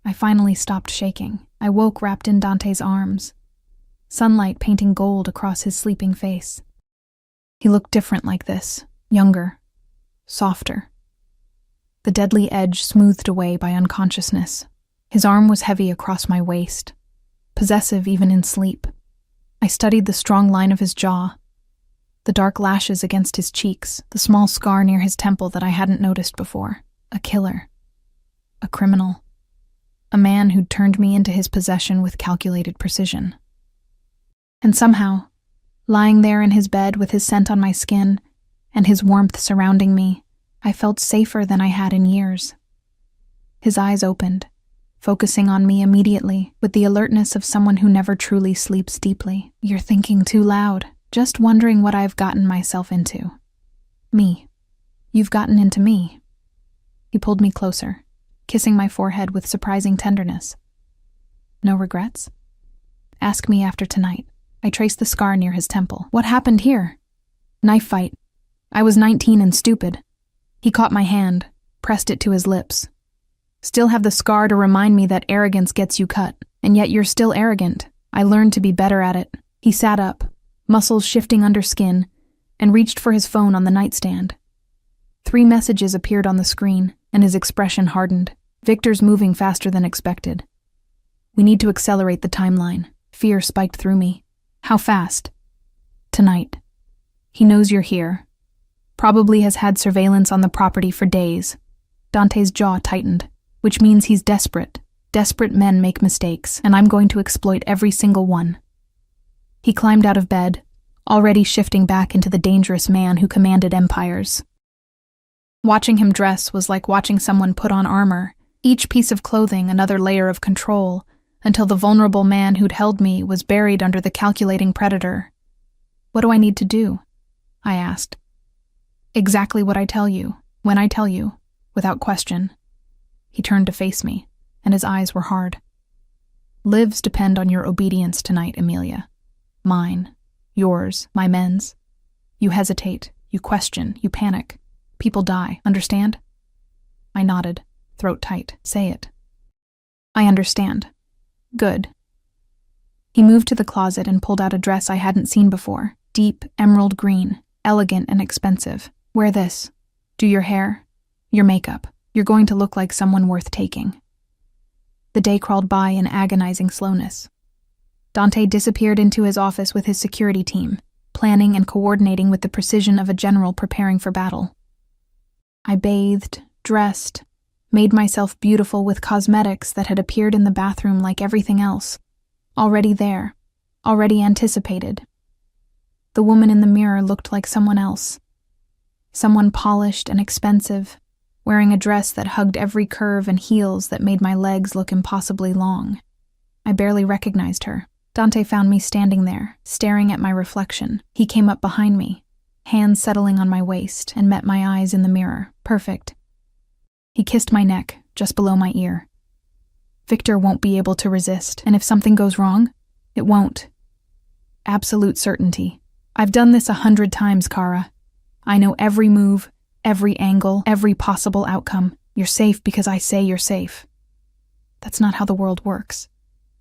I finally stopped shaking. I woke wrapped in Dante's arms, sunlight painting gold across his sleeping face. He looked different like this, younger, softer. The deadly edge smoothed away by unconsciousness. His arm was heavy across my waist, possessive even in sleep. I studied the strong line of his jaw, the dark lashes against his cheeks, the small scar near his temple that I hadn't noticed before. A killer. A criminal. A man who'd turned me into his possession with calculated precision. And somehow, lying there in his bed with his scent on my skin and his warmth surrounding me, I felt safer than I had in years. His eyes opened, focusing on me immediately with the alertness of someone who never truly sleeps deeply. You're thinking too loud, just wondering what I've gotten myself into. Me. You've gotten into me. He pulled me closer, kissing my forehead with surprising tenderness. No regrets? Ask me after tonight. I traced the scar near his temple. What happened here? Knife fight. I was 19 and stupid. He caught my hand, pressed it to his lips. Still have the scar to remind me that arrogance gets you cut, and yet you're still arrogant. I learned to be better at it. He sat up, muscles shifting under skin, and reached for his phone on the nightstand. 3 messages appeared on the screen, and his expression hardened. Victor's moving faster than expected. We need to accelerate the timeline. Fear spiked through me. How fast? Tonight. He knows you're here. Probably has had surveillance on the property for days. Dante's jaw tightened, which means he's desperate. Desperate men make mistakes, and I'm going to exploit every single one. He climbed out of bed, already shifting back into the dangerous man who commanded empires. Watching him dress was like watching someone put on armor, each piece of clothing another layer of control, until the vulnerable man who'd held me was buried under the calculating predator. What do I need to do? I asked. Exactly what I tell you, when I tell you, without question. He turned to face me, and his eyes were hard. Lives depend on your obedience tonight, Emilia. Mine, yours, my men's. You hesitate, you question, you panic. People die, understand? I nodded, throat tight. Say it. I understand. Good. He moved to the closet and pulled out a dress I hadn't seen before. Deep, emerald green, elegant and expensive. Wear this. Do your hair, your makeup. You're going to look like someone worth taking. The day crawled by in agonizing slowness. Dante disappeared into his office with his security team, planning and coordinating with the precision of a general preparing for battle. I bathed, dressed, made myself beautiful with cosmetics that had appeared in the bathroom like everything else. Already there, already anticipated. The woman in the mirror looked like someone else. Someone polished and expensive, wearing a dress that hugged every curve and heels that made my legs look impossibly long. I barely recognized her. Dante found me standing there, staring at my reflection. He came up behind me, hands settling on my waist, and met my eyes in the mirror. Perfect. He kissed my neck, just below my ear. Victor won't be able to resist, and if something goes wrong, it won't. Absolute certainty. I've done this 100 times, Kara. I know every move, every angle, every possible outcome. You're safe because I say you're safe. That's not how the world works.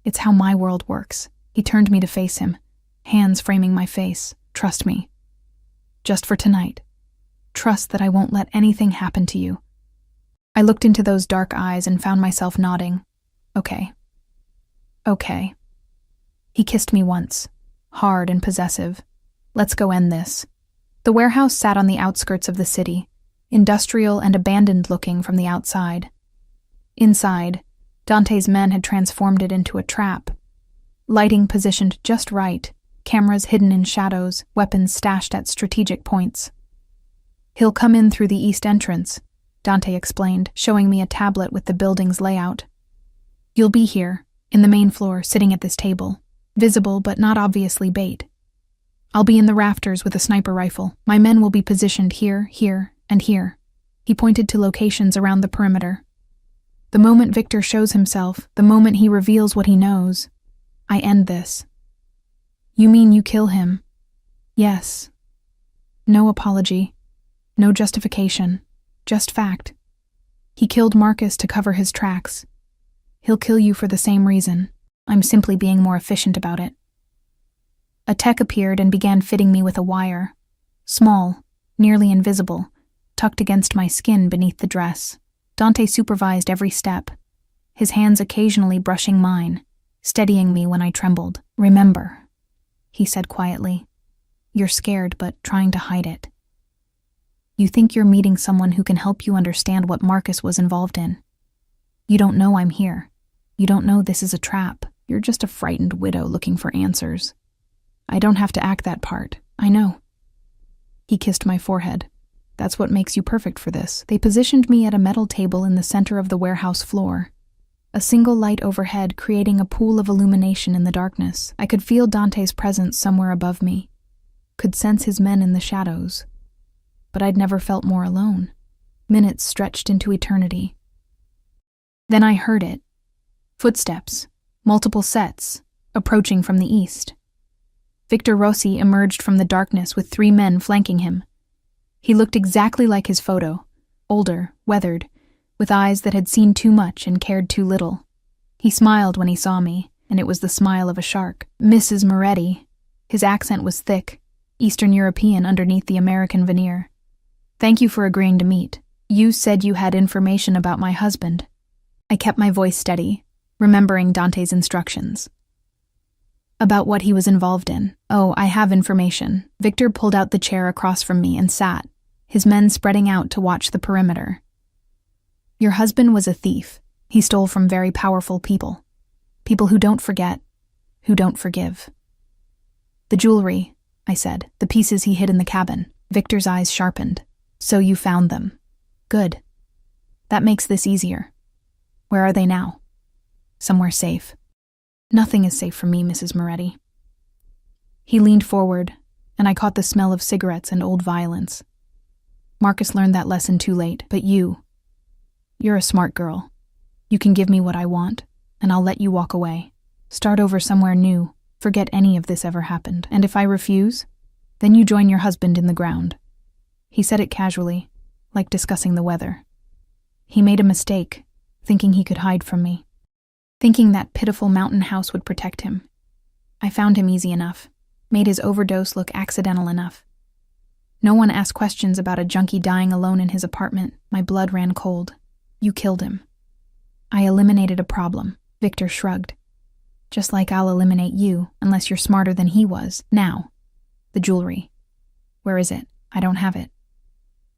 It's how my world works. He turned me to face him, hands framing my face. Trust me. Just for tonight. Trust that I won't let anything happen to you. I looked into those dark eyes and found myself nodding. Okay. Okay. He kissed me once, hard and possessive. Let's go end this. The warehouse sat on the outskirts of the city, industrial and abandoned looking from the outside. Inside, Dante's men had transformed it into a trap. Lighting positioned just right, cameras hidden in shadows, weapons stashed at strategic points. He'll come in through the east entrance, Dante explained, showing me a tablet with the building's layout. You'll be here, in the main floor, sitting at this table, visible but not obviously bait. I'll be in the rafters with a sniper rifle. My men will be positioned here, here, and here. He pointed to locations around the perimeter. The moment Victor shows himself, the moment he reveals what he knows, I end this. You mean you kill him? Yes. No apology. No justification. Just fact. He killed Marcus to cover his tracks. He'll kill you for the same reason. I'm simply being more efficient about it. A tech appeared and began fitting me with a wire. Small, nearly invisible, tucked against my skin beneath the dress. Dante supervised every step, his hands occasionally brushing mine, steadying me when I trembled. Remember, he said quietly, you're scared but trying to hide it. You think you're meeting someone who can help you understand what Marcus was involved in. You don't know I'm here. You don't know this is a trap. You're just a frightened widow looking for answers. I don't have to act that part. I know. He kissed my forehead. That's what makes you perfect for this. They positioned me at a metal table in the center of the warehouse floor. A single light overhead creating a pool of illumination in the darkness. I could feel Dante's presence somewhere above me. Could sense his men in the shadows. But I'd never felt more alone. Minutes stretched into eternity. Then I heard it. Footsteps. Multiple sets. Approaching from the east. Victor Rossi emerged from the darkness with 3 men flanking him. He looked exactly like his photo, older, weathered, with eyes that had seen too much and cared too little. He smiled when he saw me, and it was the smile of a shark. Mrs. Moretti. His accent was thick, Eastern European underneath the American veneer. Thank you for agreeing to meet. You said you had information about my husband. I kept my voice steady, remembering Dante's instructions. About what he was involved in. Oh, I have information. Victor pulled out the chair across from me and sat, his men spreading out to watch the perimeter. Your husband was a thief. He stole from very powerful people. People who don't forget, who don't forgive. The jewelry, I said, the pieces he hid in the cabin. Victor's eyes sharpened. So you found them. Good. That makes this easier. Where are they now? Somewhere safe. Nothing is safe from me, Mrs. Moretti. He leaned forward, and I caught the smell of cigarettes and old violence. Marcus learned that lesson too late, but you're a smart girl. You can give me what I want, and I'll let you walk away. Start over somewhere new, forget any of this ever happened. And if I refuse, then you join your husband in the ground. He said it casually, like discussing the weather. He made a mistake, thinking he could hide from me. Thinking that pitiful mountain house would protect him. I found him easy enough, made his overdose look accidental enough. No one asked questions about a junkie dying alone in his apartment. My blood ran cold. You killed him. I eliminated a problem. Victor shrugged. Just like I'll eliminate you, unless you're smarter than he was. Now. The jewelry. Where is it? I don't have it.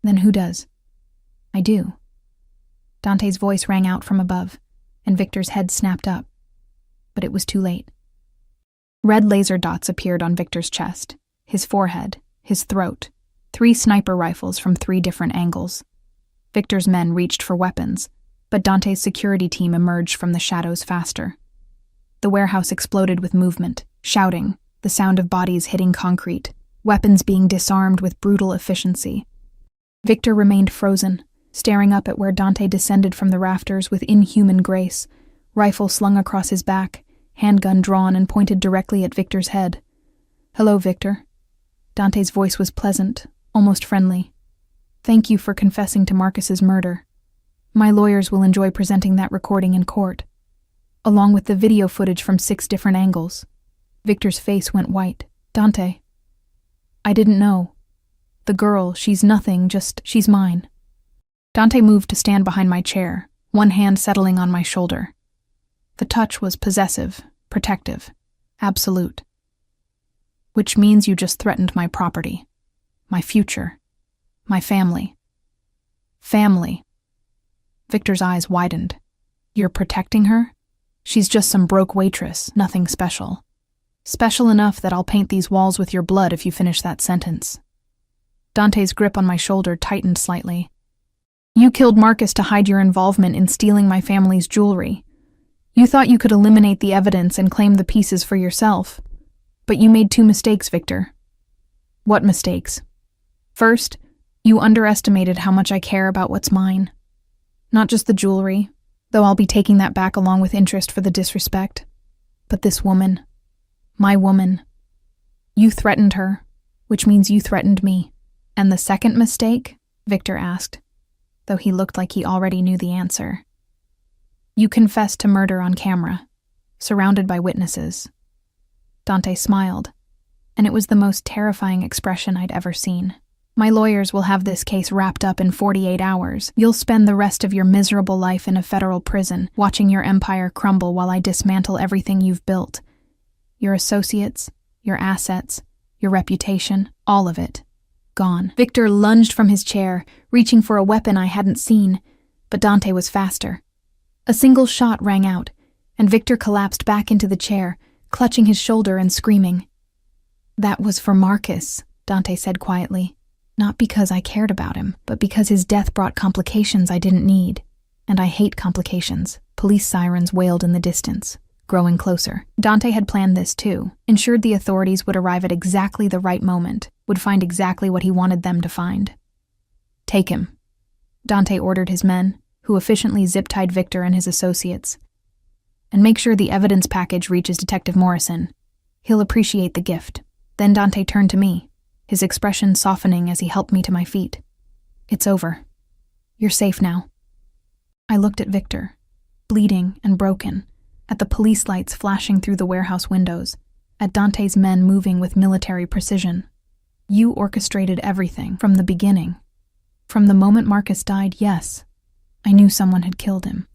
Then who does? I do. Dante's voice rang out from above, and Victor's head snapped up. But it was too late. Red laser dots appeared on Victor's chest, his forehead, his throat, 3 sniper rifles from 3 different angles. Victor's men reached for weapons, but Dante's security team emerged from the shadows faster. The warehouse exploded with movement, shouting, the sound of bodies hitting concrete, weapons being disarmed with brutal efficiency. Victor remained frozen, staring up at where Dante descended from the rafters with inhuman grace, rifle slung across his back, handgun drawn and pointed directly at Victor's head. Hello, Victor. Dante's voice was pleasant, almost friendly. Thank you for confessing to Marcus's murder. My lawyers will enjoy presenting that recording in court, along with the video footage from 6 different angles. Victor's face went white. Dante. I didn't know. The girl, she's nothing, just she's mine. Dante moved to stand behind my chair, one hand settling on my shoulder. The touch was possessive, protective, absolute. Which means you just threatened my property, my future, my family. Family. Victor's eyes widened. You're protecting her? She's just some broke waitress, nothing special. Special enough that I'll paint these walls with your blood if you finish that sentence. Dante's grip on my shoulder tightened slightly. You killed Marcus to hide your involvement in stealing my family's jewelry. You thought you could eliminate the evidence and claim the pieces for yourself. But you made 2 mistakes, Victor. What mistakes? First, you underestimated how much I care about what's mine. Not just the jewelry, though I'll be taking that back along with interest for the disrespect. But this woman. My woman. You threatened her, which means you threatened me. And the second mistake? Victor asked, though he looked like he already knew the answer. You confessed to murder on camera, surrounded by witnesses. Dante smiled, and it was the most terrifying expression I'd ever seen. My lawyers will have this case wrapped up in 48 hours. You'll spend the rest of your miserable life in a federal prison, watching your empire crumble while I dismantle everything you've built. Your associates, your assets, your reputation, all of it. Gone. Victor lunged from his chair, reaching for a weapon I hadn't seen, but Dante was faster. A single shot rang out, and Victor collapsed back into the chair, clutching his shoulder and screaming. That was for Marcus, Dante said quietly. Not because I cared about him, but because his death brought complications I didn't need. And I hate complications. Police sirens wailed in the distance, growing closer. Dante had planned this too, ensured the authorities would arrive at exactly the right moment, would find exactly what he wanted them to find. Take him, Dante ordered his men, who efficiently zip-tied Victor and his associates. And make sure the evidence package reaches Detective Morrison. He'll appreciate the gift. Then Dante turned to me, his expression softening as he helped me to my feet. It's over. You're safe now. I looked at Victor, bleeding and broken, at the police lights flashing through the warehouse windows, at Dante's men moving with military precision. You orchestrated everything from the beginning. From the moment Marcus died, yes. I knew someone had killed him.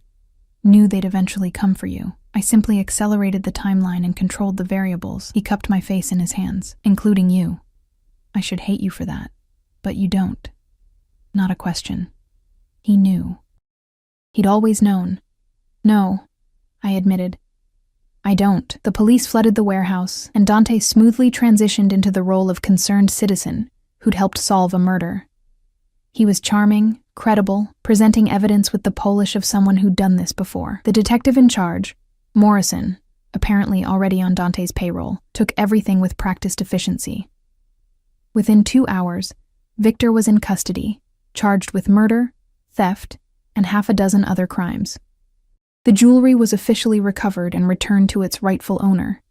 Knew they'd eventually come for you. I simply accelerated the timeline and controlled the variables. He cupped my face in his hands, including you. I should hate you for that, but you don't. Not a question. He knew. He'd always known. No, I admitted. I don't. The police flooded the warehouse, and Dante smoothly transitioned into the role of concerned citizen who'd helped solve a murder. He was charming, credible, presenting evidence with the polish of someone who'd done this before. The detective in charge, Morrison, apparently already on Dante's payroll, took everything with practiced efficiency. Within 2 hours, Victor was in custody, charged with murder, theft, and 6 other crimes. The jewelry was officially recovered and returned to its rightful owner,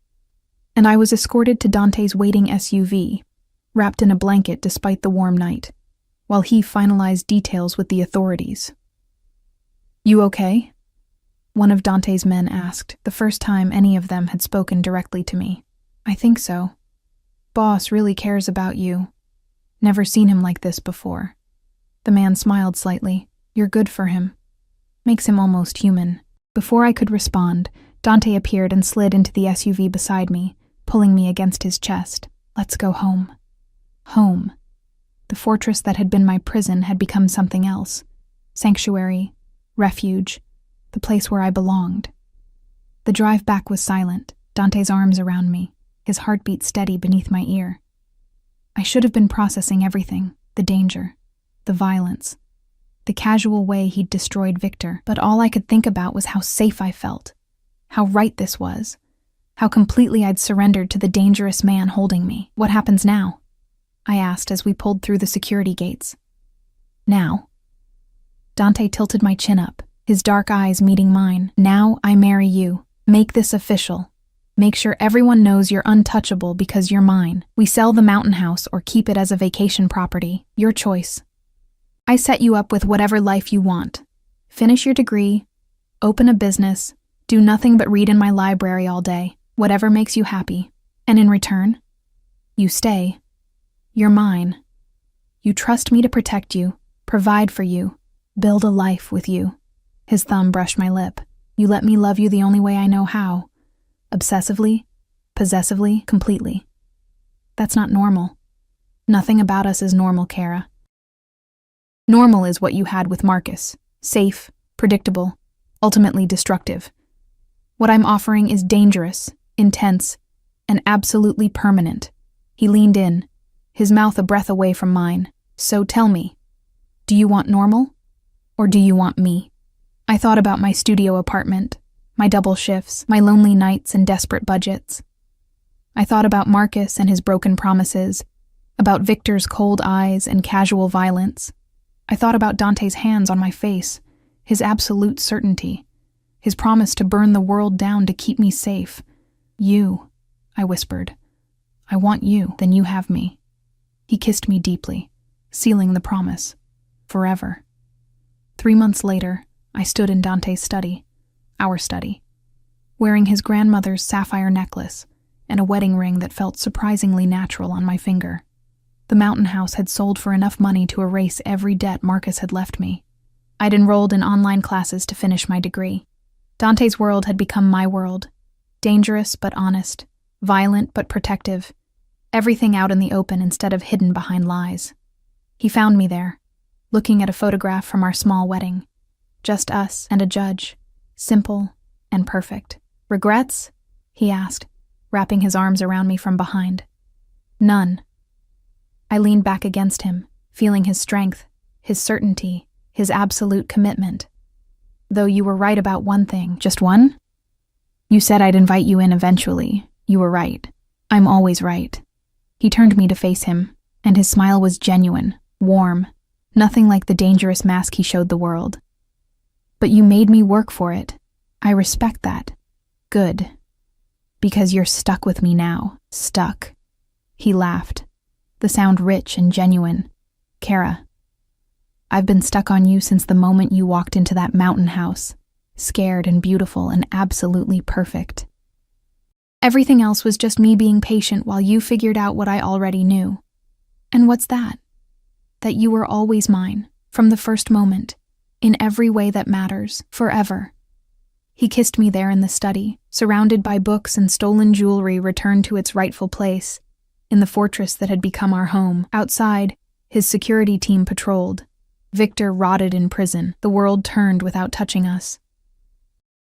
and I was escorted to Dante's waiting SUV, wrapped in a blanket despite the warm night, while he finalized details with the authorities. You okay? One of Dante's men asked, the first time any of them had spoken directly to me. I think so. Boss really cares about you. Never seen him like this before. The man smiled slightly. You're good for him. Makes him almost human. Before I could respond, Dante appeared and slid into the SUV beside me, pulling me against his chest. Let's go home. Home. The fortress that had been my prison had become something else. Sanctuary, refuge, the place where I belonged. The drive back was silent, Dante's arms around me, his heartbeat steady beneath my ear. I should have been processing everything, the danger, the violence, the casual way he'd destroyed Victor, but all I could think about was how safe I felt, how right this was, how completely I'd surrendered to the dangerous man holding me. What happens now? I asked as we pulled through the security gates. Now. Dante tilted my chin up, his dark eyes meeting mine. Now I marry you. Make this official. Make sure everyone knows you're untouchable because you're mine. We sell the mountain house or keep it as a vacation property. Your choice. I set you up with whatever life you want. Finish your degree, open a business, do nothing but read in my library all day, whatever makes you happy. And in return, you stay. You're mine. You trust me to protect you, provide for you, build a life with you. His thumb brushed my lip. You let me love you the only way I know how. Obsessively, possessively, completely. That's not normal. Nothing about us is normal, Kara. Normal is what you had with Marcus. Safe, predictable, ultimately destructive. What I'm offering is dangerous, intense, and absolutely permanent. He leaned in, his mouth a breath away from mine. So tell me, do you want normal? Or do you want me? I thought about my studio apartment, my double shifts, my lonely nights and desperate budgets. I thought about Marcus and his broken promises, about Victor's cold eyes and casual violence. I thought about Dante's hands on my face, his absolute certainty, his promise to burn the world down to keep me safe. You, I whispered. I want you, then you have me. He kissed me deeply, sealing the promise. Forever. 3 months later, I stood in Dante's study, our study, wearing his grandmother's sapphire necklace and a wedding ring that felt surprisingly natural on my finger. The mountain house had sold for enough money to erase every debt Marcus had left me. I'd enrolled in online classes to finish my degree. Dante's world had become my world. Dangerous but honest, violent but protective, everything out in the open instead of hidden behind lies. He found me there, looking at a photograph from our small wedding. Just us and a judge, simple and perfect. Regrets? He asked, wrapping his arms around me from behind. None. I leaned back against him, feeling his strength, his certainty, his absolute commitment. Though you were right about one thing. Just one? You said I'd invite you in eventually. You were right. I'm always right. He turned me to face him, and his smile was genuine, warm, nothing like the dangerous mask he showed the world. But you made me work for it. I respect that. Good. Because you're stuck with me now. Stuck. He laughed, the sound rich and genuine. Kara, I've been stuck on you since the moment you walked into that mountain house, scared and beautiful and absolutely perfect. Everything else was just me being patient while you figured out what I already knew. And what's that? That you were always mine, from the first moment, in every way that matters, forever. He kissed me there in the study, surrounded by books and stolen jewelry returned to its rightful place, in the fortress that had become our home. Outside, his security team patrolled. Victor rotted in prison, the world turned without touching us.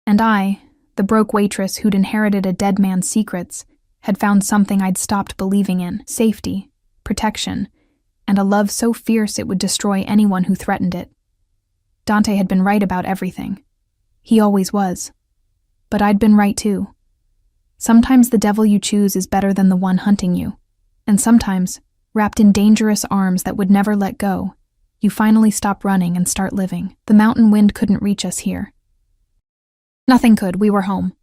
And I, the broke waitress who'd inherited a dead man's secrets, had found something I'd stopped believing in: safety, protection, and a love so fierce it would destroy anyone who threatened it. Dante had been right about everything. He always was. But I'd been right too. Sometimes the devil you choose is better than the one hunting you. And sometimes, wrapped in dangerous arms that would never let go, you finally stop running and start living. The mountain wind couldn't reach us here. Nothing could. We were home.